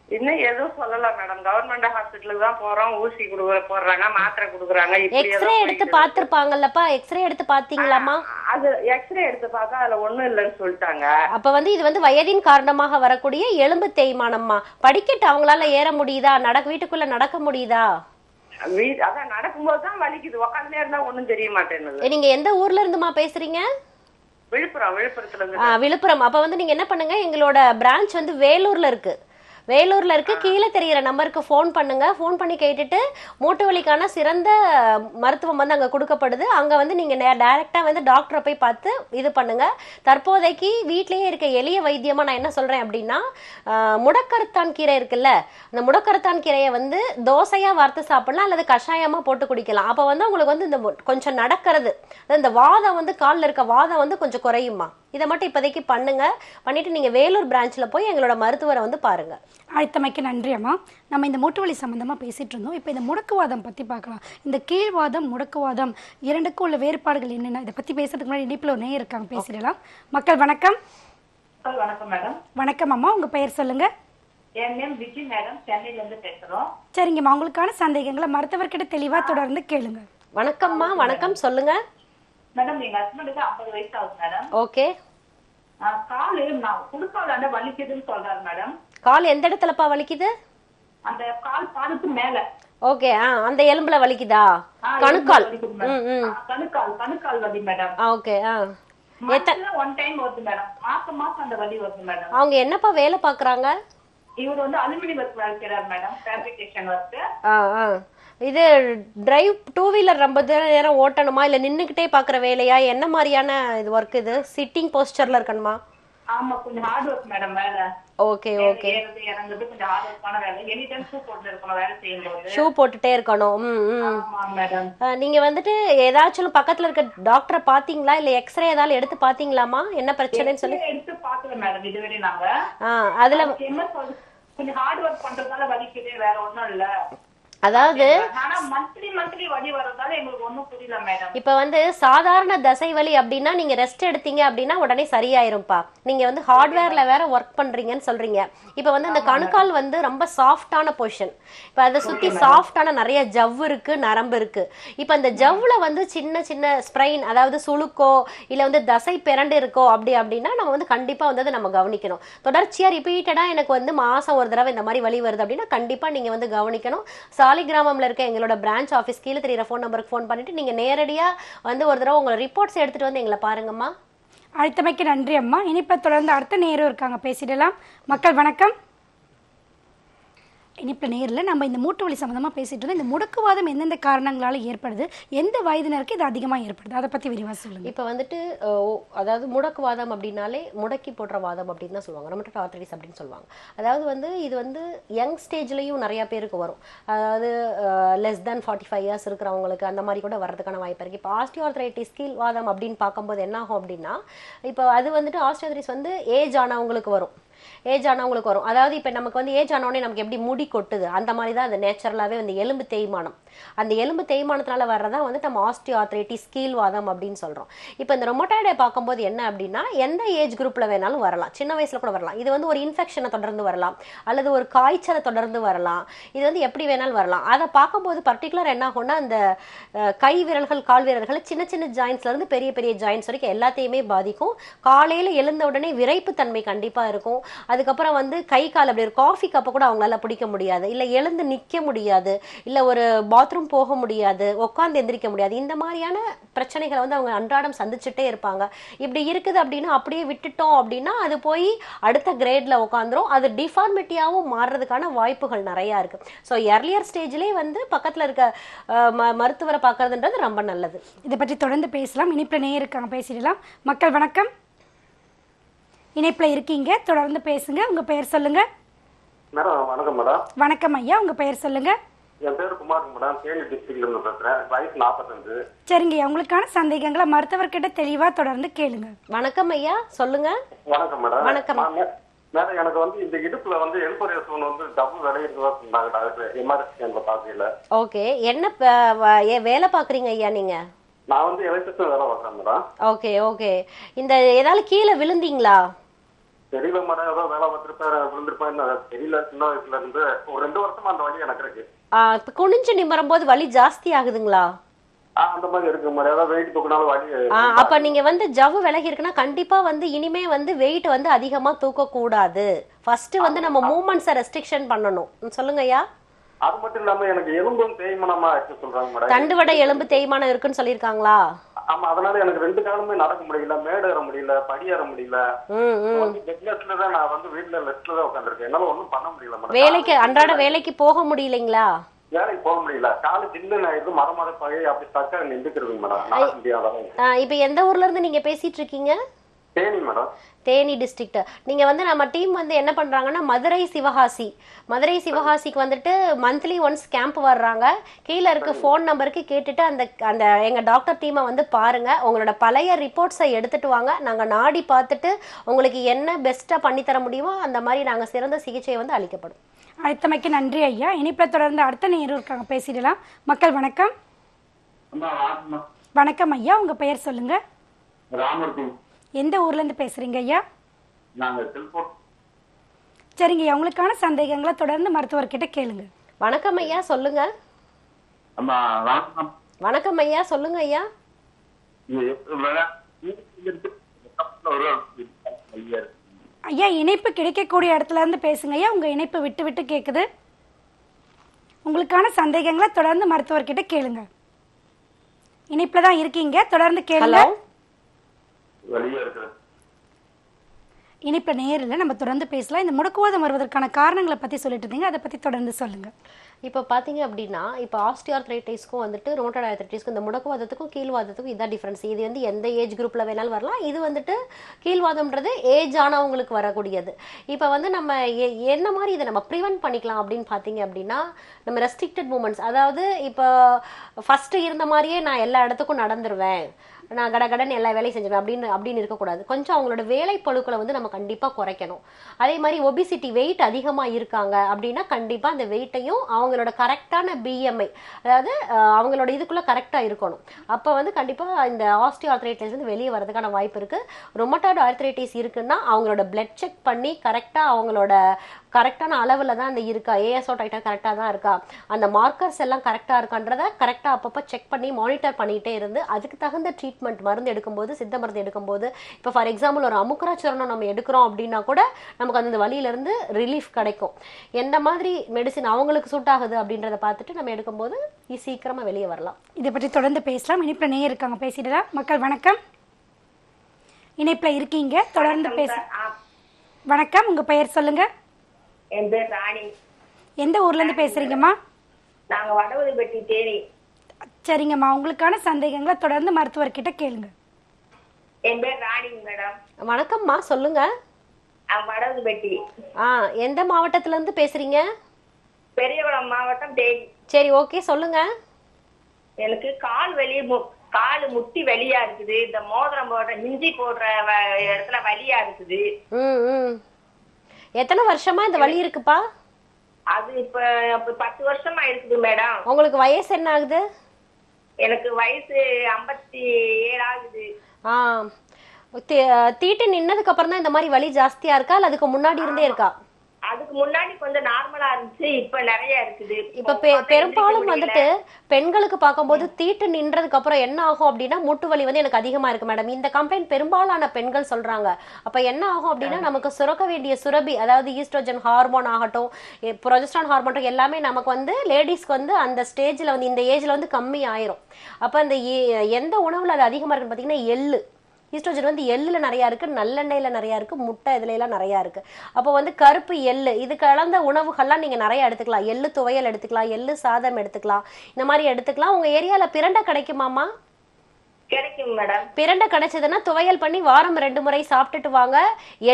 இன்னும் எதுவும் சொல்லல மேடம். கவர்மெண்ட் ஹாஸ்பிட்டலுக்கு தான் போறோம், ஊசி போடுறாங்க, மாத்திரை குடுக்குறாங்க. எக்ஸ்ரே எடுத்து பாத்துருப்பாங்கல்லப்பா, எக்ஸ்ரே எடுத்து பாத்தீங்களாமா? அது எக்ஸ்ரே எடுத்து பார்த்தா அதுல ஒண்ணும் இல்லைன்னு சொல்லிட்டாங்க. அப்ப வந்து இது வந்து வயதின் காரணமாக வரக்கூடிய எலும்பு தேய்மானம்மா. படிக்கட்டு அவங்களால ஏற முடியுதா? வீட்டுக்குள்ள நடக்க முடியுதா? அதான் நடக்கும்போதுதான் வலிக்குது, உட்காந்துனே இருந்தா ஒண்ணும் தெரிய மாட்டேங்குது. நீங்க எந்த ஊர்ல இருந்துமா பேசுறீங்க? விழுப்புரத்துல இருந்து. விழுப்புரம். அப்ப வந்து நீங்க என்ன பண்ணுங்க, எங்களோட பிரான்ச் வந்து வேலூர்ல இருக்கு. வேலூர்ல இருக்கு. கீழே தெரிகிற நம்பருக்கு ஃபோன் பண்ணுங்க. ஃபோன் பண்ணி கேட்டுட்டு மூட்டு வலிக்கான சிறந்த மருத்துவம் வந்து அங்கே கொடுக்கப்படுது. அங்கே வந்து நீங்கள் டைரெக்டாக வந்து டாக்டரை போய் பார்த்து இது பண்ணுங்க. தற்போதைக்கு வீட்லேயே இருக்க எளிய வைத்தியமாக நான் என்ன சொல்கிறேன் அப்படின்னா, முடக்கரத்தான் கீரை இருக்குல்ல, அந்த முடக்கரத்தான் கீரையை வந்து தோசையாக வறுத்து சாப்பிடலாம் அல்லது கஷாயமாக போட்டு குடிக்கலாம். அப்போ வந்து உங்களுக்கு வந்து இந்த கொஞ்சம் நடக்கிறது, இந்த வாதம் வந்து காலில் இருக்க வாதம் வந்து கொஞ்சம் குறையுமா. இதை மட்டும் இப்போதைக்கு பண்ணுங்க. பண்ணிட்டு நீங்கள் வேலூர் பிரான்ச்சில் போய் எங்களோட மருத்துவரை வந்து பாருங்க. அழைத்தமைக்கு நன்றி அம்மா. நம்ம இந்த மூட்டு வலி சம்மந்தமாக பேசிகிட்டு இருந்தோம். இப்போ இந்த முடக்குவாதம் பற்றி பார்க்கலாம். இந்த கீழ்வாதம் முடக்குவாதம் இரண்டுக்கும் உள்ள வேறுபாடுகள் என்னென்ன, இதை பற்றி பேசுறதுக்கு முன்னாடி இணைப்பில் ஒரு நேயர் இருக்காங்க, பேசிடலாம். மக்கள் வணக்கம். வணக்கம் மேடம். வணக்கம் அம்மா, உங்கள் பெயர் சொல்லுங்க. என் நேம் விஜி மேடம், சென்னையில இருந்து பேசுறோம். சரிங்கம்மா, உங்களுக்கான சந்தேகங்களை மருத்துவர்கிட்ட தெளிவாக தொடர்ந்து கேளுங்க. வணக்கம்மா. வணக்கம், சொல்லுங்க. மேடம், எங்க ஹஸ்பண்டுக்கு 50 வயசு ஆகுது மேடம். ஓகே. காலு குடுக்கால வலிக்குதுன்னு சொல்றாரு மேடம். கால் எந்த இடத்துலப்பா வலிக்குது? அந்த கால் பாதத்து மேல. ஓகே. அந்த எலும்புல வலிக்குதா? கணுக்கால். கணுக்கால் வலி மேடம். ஓகே. ஒன் டைம் வருது மேடம். மாசம் அந்த வலி வருது மேடம். அவங்க என்னப்பா வேலை பாக்குறாங்க? இவர் வந்து அலுமினியம் ஒர்க் வேலை செய்றாரு மேடம், ஃபேப்ரிகேஷன் ஒர்க். இது டிரைவ் 2 வீலர் ரொம்ப நேரம் ஓட்டணுமா, இல்ல நின்னுக்கிட்டே பாக்குற வேலையா, என்ன மாதிரியான இது ஒர்க்? இது சிட்டிங் போஸ்டர்ல இருக்கணுமா? ஆமா, கொஞ்சம் ஹார்ட் ஒர்க் மேடம் வேலை. Okay okay. இறங்குறது கொஞ்சம் ஹார்ட் ஒர்க்கான வேலை. எனி டைம் ஷூ போட்டு இருக்கணும் வேலை செய்யும்போது. ஷூ போட்டுட்டே இருக்கணும். ஆமா மேடம். நீங்க வந்துட்டு ஏதாச்சும் பக்கத்துல இருக்க டாக்டரை பாத்தீங்களா, இல்ல எக்ஸ்ரே ஏதாவது எடுத்து பாத்தீங்களாமா, என்ன பிரச்சனைன்னு சொல்லி? எடுத்து பாக்கல மேடம் இதுவரை நாங்க. அதுல கொஞ்சம் ஹார்ட் ஒர்க் பண்றதால வலிக்குது, வேற ஒண்ணும் இல்ல. அதாவது மந்த்லி வலி வரதால எங்களுக்கு ஒண்ணும் புரியல மேடம். இப்ப வந்து சாதாரண தசை வலி அப்படின்னா நீங்க ரெஸ்ட் எடுத்தீங்க அப்படின்னா உடனே சரியாயிரும்பா. நீங்க வந்து ஹார்ட்வேர்ல வேற ஒர்க் பண்றீங்கன்னு சொல்றீங்க. இப்ப வந்து அந்த கணுக்கால் வந்து ரொம்ப சாஃப்டான பொசிஷன். இப்ப அதை சுத்தி சாஃப்டான நிறைய ஜவ்வு இருக்கு, நரம்பு இருக்கு. இப்ப அந்த ஜவ்வுல வந்து சின்ன சின்ன ஸ்ப்ரைன், அதாவது சுளுக்கோ இல்ல வந்து தசை பிறண்டு இருக்கோ அப்படின்னா நம்ம வந்து கண்டிப்பா வந்து அதை நம்ம கவனிக்கணும். தொடர்ச்சியா ரிப்பீட்டடா எனக்கு வந்து மாசம் ஒரு தடவை இந்த மாதிரி வலி வருது அப்படின்னா கண்டிப்பா நீங்க வந்து கவனிக்கணும். சாலிகிராமம்ல இருக்க எங்களோட பிரான்ச் ஆஃபீஸ் கீழே தெரியுற ஃபோன் நம்பருக்கு ஃபோன் பண்ணிட்டு நீங்க நேரடியா வந்து ஒரு தடவை உங்களோட ரிப்போர்ட்ஸ் எடுத்துட்டு வந்து எங்களை பாருங்கம்மா. அழைத்தமைக்கு நன்றி அம்மா. இனிப்பை தொடர்ந்து அடுத்த நேரம் இருக்காங்க, பேசிடலாம். மக்கள் வணக்கம். இனிப்பு நேரில் நம்ம இந்த மூட்டு வலி சம்மந்தமாக பேசிகிட்டு இருந்தோம். இந்த முடக்குவாதம் எந்தெந்த காரணங்களால் ஏற்படுது, எந்த வயதினருக்கு இது அதிகமாக ஏற்படுது, அதை பற்றி விரிவாக சொல்லுங்கள். இப்போ வந்துட்டு அதாவது முடக்குவாதம் அப்படின்னாலே முடக்கி போடுற வாதம் அப்படின்னு தான் சொல்லுவாங்க, ரொமட்டட் ஆர்த்ரைட்டிஸ் அப்படின்னு சொல்லுவாங்க. அதாவது வந்து இது வந்து யங் ஸ்டேஜ்லேயும் நிறையா பேருக்கு வரும். அதாவது லெஸ் தேன் 45 இயர்ஸ் இருக்கிறவங்களுக்கு அந்த மாதிரி கூட வர்றதுக்கான வாய்ப்பு இருக்குது. இப்போ ஆஸ்டியோஆர்த்ரைட்டிஸ் கீழ்வாதம் அப்படின்னு பார்க்கும்போது என்ன ஆகும் அப்படின்னா, இப்போ அது வந்துட்டு ஆஸ்டியோஆர்த்ரைட்டிஸ் வந்து ஏஜ் ஆனவங்களுக்கு வரும். ஏஜ் ஆனவங்களுக்கு வரும். அதாவது இப்போ நமக்கு வந்து ஏஜ் ஆனவொடனே நமக்கு எப்படி முடி கொட்டுது அந்த மாதிரி தான் அது நேச்சுரலாகவே வந்து எலும்பு தேய்மானம். அந்த எலும்பு தேய்மானத்தினால வர்றதா வந்து நம்ம ஆஸ்டியோஆர்த்ரைட்டிஸ் கீழ்வாதம் அப்படின்னு சொல்கிறோம். இப்போ இந்த ரொமட்டாய்டை பார்க்கும்போது என்ன அப்படின்னா எந்த ஏஜ் குரூப்பில் வேணாலும் வரலாம், சின்ன வயசில் கூட வரலாம். இது வந்து ஒரு இன்ஃபெக்ஷனை தொடர்ந்து வரலாம், அல்லது ஒரு காய்ச்சலை தொடர்ந்து வரலாம். இது வந்து எப்படி வேணாலும் வரலாம். அதை பார்க்கும்போது பர்டிகுலர் என்ன ஆகும்னா அந்த கை விரல்கள் கால் விரல்கள் சின்ன சின்ன ஜாயின்ஸ்லேருந்து பெரிய பெரிய ஜாயின்ஸ் வரைக்கும் எல்லாத்தையுமே பாதிக்கும். காலையில் எழுந்த உடனே விரைப்பு தன்மை கண்டிப்பாக இருக்கும். அதுக்கப்புறம் வந்து கை கால் அப்படி ஒரு காஃபி கப்பை கூட அவங்களால பிடிக்க முடியாது, இல்லை எழுந்து நிற்க முடியாது, இல்லை ஒரு பாத்ரூம் போக முடியாது, உட்காந்து எந்திரிக்க முடியாது. இந்த மாதிரியான பிரச்சனைகளை வந்து அவங்க அன்றாடம் சந்திச்சுட்டே இருப்பாங்க. இப்படி இருக்குது அப்படின்னா அப்படியே விட்டுட்டோம் அப்படின்னா அது போய் அடுத்த கிரேட்ல உட்காந்துரும். அது டிஃபார்மிட்டியாகவும் மாறுறதுக்கான வாய்ப்புகள் நிறையா இருக்கு. ஸோ எர்லியர் ஸ்டேஜ்லேயே வந்து பக்கத்தில் இருக்க மருத்துவரை பார்க்கறதுன்றது ரொம்ப நல்லது. இதை பற்றி தொடர்ந்து பேசலாம். இணைப்பில் இருக்காங்க, பேசிடலாம். மக்கள் வணக்கம், இணைப்பில் இருக்கீங்க, தொடர்ந்து பேசுங்க. உங்க பெயர் சொல்லுங்க. மேடம் வணக்கம் மேடம். வணக்கம் ஐயா, உங்க பெயர் சொல்லுங்க. என் பேர் குமார் மேடம், தேனி டிஸ்ட்ரிக்ட்ல இருந்து பேசுறேன். வயசு 45. சரிங்க ஐயா, உங்களுக்கான சந்தேகங்களை மருத்துவர்கிட்ட தெளிவா தொடர்ந்து கேளுங்க. வணக்கம் ஐயா, சொல்லுங்க. வணக்கம் மேடம். வணக்கம். மேடம் எனக்கு வந்து இந்த இடுப்புல வந்து எல்பரேஷன் வந்து டபுள் விளையிறதா சொன்னாங்க டாக்டர், எம்ஆர்ஐ பார்க்கல. ஓகே, என்ன வேலை பார்க்குறீங்க ஐயா நீங்க? நான் வந்து எலக்ட்ரிஷியன் வேலை பார்க்குறேன் மேடம். ஓகே ஓகே, இந்த ஏதாவது கீழே விழுந்தீங்களா? தெரியல மேடம், ஏதோ வேலை பார்த்துருப்பேன் விழுந்திருப்பேன் தெரியல. சின்ன வயசுல இருந்து ஒரு 2 வருஷமா அந்த வழி எனக்கு இருக்கு. இப்போ குனிஞ்சு நிமிரும் போது வலி ஜாஸ்தி ஆகுதுங்களா? அந்த மாதிரி இருக்கு மேடம். ஏதாவது வெயிட் தூக்கினாலும் வலி. அப்ப நீங்க வந்து ஜவ்வு விலகி இருக்குன்னா கண்டிப்பா வந்து இனிமே வந்து வெயிட் வந்து அதிகமா தூக்க கூடாது. ஃபர்ஸ்ட் வந்து நம்ம மூவ்மெண்ட்ஸை ரெஸ்ட்ரிக்ஷன் பண்ணணும். சொல்லுங்க ஐயா. அது மட்டும் இல்லாம எனக்கு எலும்பும் தேய்மானமா இருக்கு சொல்றாங்க மேடம். தண்டுவடை எலும்பு தேய்மானம் இருக்குன்னு சொல்லிருக்காங்களா? ஆமா, அதனால எனக்கு 2 காலமே நடக்க முடியல, மேடு ஏற முடியல, படி ஏற முடியல. பெட்லெஸ்ல தான் நான் வந்து வீட்டுல லெஸ்ட்ல தான் உட்காந்துருக்கேன். என்னால ஒண்ணும் பண்ண முடியல மேடம். வேலைக்கு அன்றாட வேலைக்கு போக முடியலைங்களா? வேலைக்கு போக முடியல, காலு ஜில்லு ஆயிடுது, மர பகை அப்படி தக்க நின்றுக்கிறது மேடம், நடக்க முடியாத. இப்ப எந்த ஊர்ல இருந்து நீங்க பேசிட்டு இருக்கீங்க? தேனி மேடம். தேனி டிஸ்ட்ரிக்ட். நீங்க வந்து நம்ம டீம் வந்து என்ன பண்றாங்கன்னா மதுரை சிவகாசிக்கு வந்துட்டு மந்த்லி ஒன்ஸ் கேம்ப் வர்றாங்க. கீழே இருக்க ஃபோன் நம்பருக்கு கேட்டுட்டு அந்த எங்க டாக்டர் டீமை வந்து பாருங்க. உங்களோட பழைய ரிப்போர்ட்ஸை எடுத்துட்டு வாங்க. நாங்க நாடி பார்த்துட்டு உங்களுக்கு என்ன பெஸ்டா பண்ணி தர முடியுமோ அந்த மாதிரி நாங்க சிறந்த சிகிச்சை வந்து அளிக்கப்படும். அழைத்தமைக்கு நன்றி ஐயா. இணைப்பில் தொடர்ந்து அடுத்த நேரம் இருக்காங்க, பேசிடலாம். மக்கள் வணக்கம். வணக்கம் ஐயா, உங்க பெயர் சொல்லுங்க. ராமூர்த்தி. எந்த ஊர்ல இருந்து பேசுறீங்க ஐயா? நாங்க திருப்பூர். சரிங்க ஐயா, உங்களுக்கான சந்தேகங்களை தொடர்ந்து மருத்துவர்கிட்ட கேளுங்க. வணக்கம் ஐயா, சொல்லுங்க. வணக்கம் ஐயா, சொல்லுங்க ஐயா. ஐயா, இணைப்பு கிடைக்கக்கூடிய இடத்துல இருந்து பேசுங்க ஐயா. உங்க இணைப்பு விட்டு விட்டு கேக்குது. உங்களுக்கான சந்தேகங்களை தொடர்ந்து மருத்துவர்கிட்ட கேளுங்க. இணைப்புல தான் இருக்கீங்க, தொடர்ந்து கேளுங்க. இணைப்புல நேரில் நம்ம தொடர்ந்து பேசலாம். இந்த முடக்குவாதம் வருவதற்கான காரணங்களை பத்தி சொல்லிட்டு இருந்தீங்க, அதை பத்தி தொடர்ந்து சொல்லுங்க. இப்போ பார்த்தீங்க அப்படின்னா இப்போ ஆஸ்டியோஆர்த்ரைட்டிஸ்க்கும் வந்துட்டு ரோமட்டாய்டு ஆர்த்ரைட்டிஸ்க்கும் இந்த முடக்குவாதத்துக்கும் கீழ்வாதத்துக்கும் இதான் டிஃப்ரென்ஸ். இது வந்து எந்த ஏஜ் குரூப்பில் வேணாலும் வரலாம். இது வந்துட்டு கீழ்வாதம்ன்றது ஏஜ் ஆனவங்களுக்கு வரக்கூடியது. இப்போ வந்து நம்ம என்ன மாதிரி இதை நம்ம ப்ரிவென்ட் பண்ணிக்கலாம் அப்படின்னு பார்த்தீங்க அப்படின்னா நம்ம ரெஸ்ட்ரிக்டட் மூமெண்ட்ஸ், அதாவது இப்போ ஃபஸ்ட்டு இருந்த மாதிரியே நான் எல்லா இடத்துக்கும் நடந்துருவேன், நான் கடகடன்னு எல்லா வேலையும் செஞ்சுருவேன் அப்படின்னு இருக்கக்கூடாது. கொஞ்சம் அவங்களோட வேலை பழுக்களை வந்து நம்ம கண்டிப்பாக குறைக்கணும். அதே மாதிரி ஒபிசிட்டி வெயிட் அதிகமாக இருக்காங்க அப்படின்னா கண்டிப்பாக அந்த வெயிட்டையும் அவங்களோட கரெக்டான பிஎம்ஐ, அதாவது அவங்களோட இதுக்குள்ளே கரெக்டாக இருக்கணும். அப்போ வந்து கண்டிப்பாக இந்த ஆஸ்டியோஆர்த்ரைட்டிஸ் வந்து வெளியே வரதுக்கான வாய்ப்பு இருக்குது. ரொமட்டாய்டு ஆர்த்ரைட்டிஸ் இருக்குன்னா அவங்களோட பிளட் செக் பண்ணி கரெக்டாக அவங்களோட கரெக்டான அளவில் தான் அந்த இருக்கா, ஏஎஸ்ஓ டைட்டர் கரெக்டாக தான் இருக்கா, அந்த மார்க்கர்ஸ் எல்லாம் கரெக்டாக இருக்கான்றதை கரெக்டாக அப்பப்போ செக் பண்ணி மானிட்டர் பண்ணிகிட்டே இருந்து அதுக்கு தகுந்த ட்ரீட்மெண்ட் மருந்து எடுக்கும்போது, சித்த மருந்து எடுக்கும்போது, இப்போ ஃபார் எக்ஸாம்பிள் ஒரு அமுக்கராச்சரணம் நம்ம எடுக்கிறோம் அப்படின்னா கூட நமக்கு அந்த வலியிலேருந்து ரிலீஃப் கிடைக்கும். எந்த மாதிரி மெடிசின் அவங்களுக்கு சூட் ஆகுது அப்படின்றத பார்த்துட்டு நம்ம எடுக்கும்போது சீக்கிரமாக வெளியே வரலாம். இதை பற்றி தொடர்ந்து பேசலாம். இணைப்பில் நேர் இருக்காங்க, பேசிடலாம். மக்கள் வணக்கம், இணைப்பில் இருக்கீங்க, தொடர்ந்து பேச. வணக்கம், உங்க பெயர் சொல்லுங்க. என் பேர் ராணி. எந்த ஊர்ல இருந்து பேசுறீங்கம்மா? நாங்க வடவதுபட்டி, தேனி. சரிங்கம்மா, உங்களுக்கான சந்தேகங்களை தொடர்ந்து மருத்துவர்கிட்ட கேளுங்க. என் பேர் ராணி மேடம். வணக்கம்மா, சொல்லுங்க. வடவதுபட்டி. எந்த மாவட்டத்துல இருந்து பேசுறீங்க? பெரியகுளம் மாவட்டம், தேனி. சரி, ஓகே, சொல்லுங்க. எனக்கு கால் முட்டி வலியா இருக்குது. இந்த மோதிரம் போடுற மிஞ்சி போடுற இடத்துல வலியா இருக்குது. எத்தனை வருஷமா இந்த வலி இருக்குப்பா? அது இப்ப 10 வருஷமா இருக்குது மேடம். உங்களுக்கு வயசு என்ன ஆகுது? எனக்கு வயசு 57 ஆகுது. தீட்டு நின்னதுக்கு அப்புறம் தான் இந்த மாதிரி வலி ஜாஸ்தியா இருக்கா இல்ல அதுக்கு முன்னாடி இருந்தே இருக்கா? அதுக்கு முன்னாடி கொஞ்சம் நார்மலா இருந்துச்சு, இப்ப நிறைய இருக்குது. இப்ப பெரும்பாலும் வந்துட்டு பெண்களுக்கு பார்க்கும்போது தீட்டு நின்றதுக்கு அப்புறம் என்ன ஆகும் அப்படின்னா மூட்டு வலி வந்து எனக்கு அதிகமா இருக்கு மேடம். இந்த கம்ப்ளைண்ட் பெரும்பாலான பெண்கள் சொல்றாங்க. அப்ப என்ன ஆகும் அப்படின்னா நமக்கு சுரக்க வேண்டிய சுரபி, அதாவது ஈஸ்ட்ரோஜன் ஹார்மோன் ஆகட்டும், ப்ரொஜெஸ்டரான் ஹார்மோன் எல்லாமே நமக்கு வந்து லேடிஸ்க்கு வந்து அந்த ஸ்டேஜ்ல வந்து இந்த ஏஜ்ல வந்து கம்மி ஆயிரும். அப்ப அந்த எந்த உணவுல அது அதிகமா இருக்குன்னு பாத்தீங்கன்னா எள்ளு. ஈஸ்ட்ரோஜன் வந்து எள்ளுல நிறைய இருக்கு, நல்லெண்ணெயில நிறைய இருக்கு, முட்டை இதுல எல்லாம் நிறைய இருக்கு. அப்போ வந்து கருப்பு எள்ளு இது கலந்த உணவுகள்லாம் நீங்க நிறைய எடுத்துக்கலாம். எள்ளு துவையல் எடுத்துக்கலாம், எள்ளு சாதம் எடுத்துக்கலாம், இந்த மாதிரி எடுத்துக்கலாம். உங்க ஏரியால பிரண்டை கிடைக்குமாமா? கிடைக்கும் மேடம். பிரண்டை கிடைச்சதுன்னா துவையல் பண்ணி வாரம் 2 முறை சாப்பிட்டுட்டு வாங்க.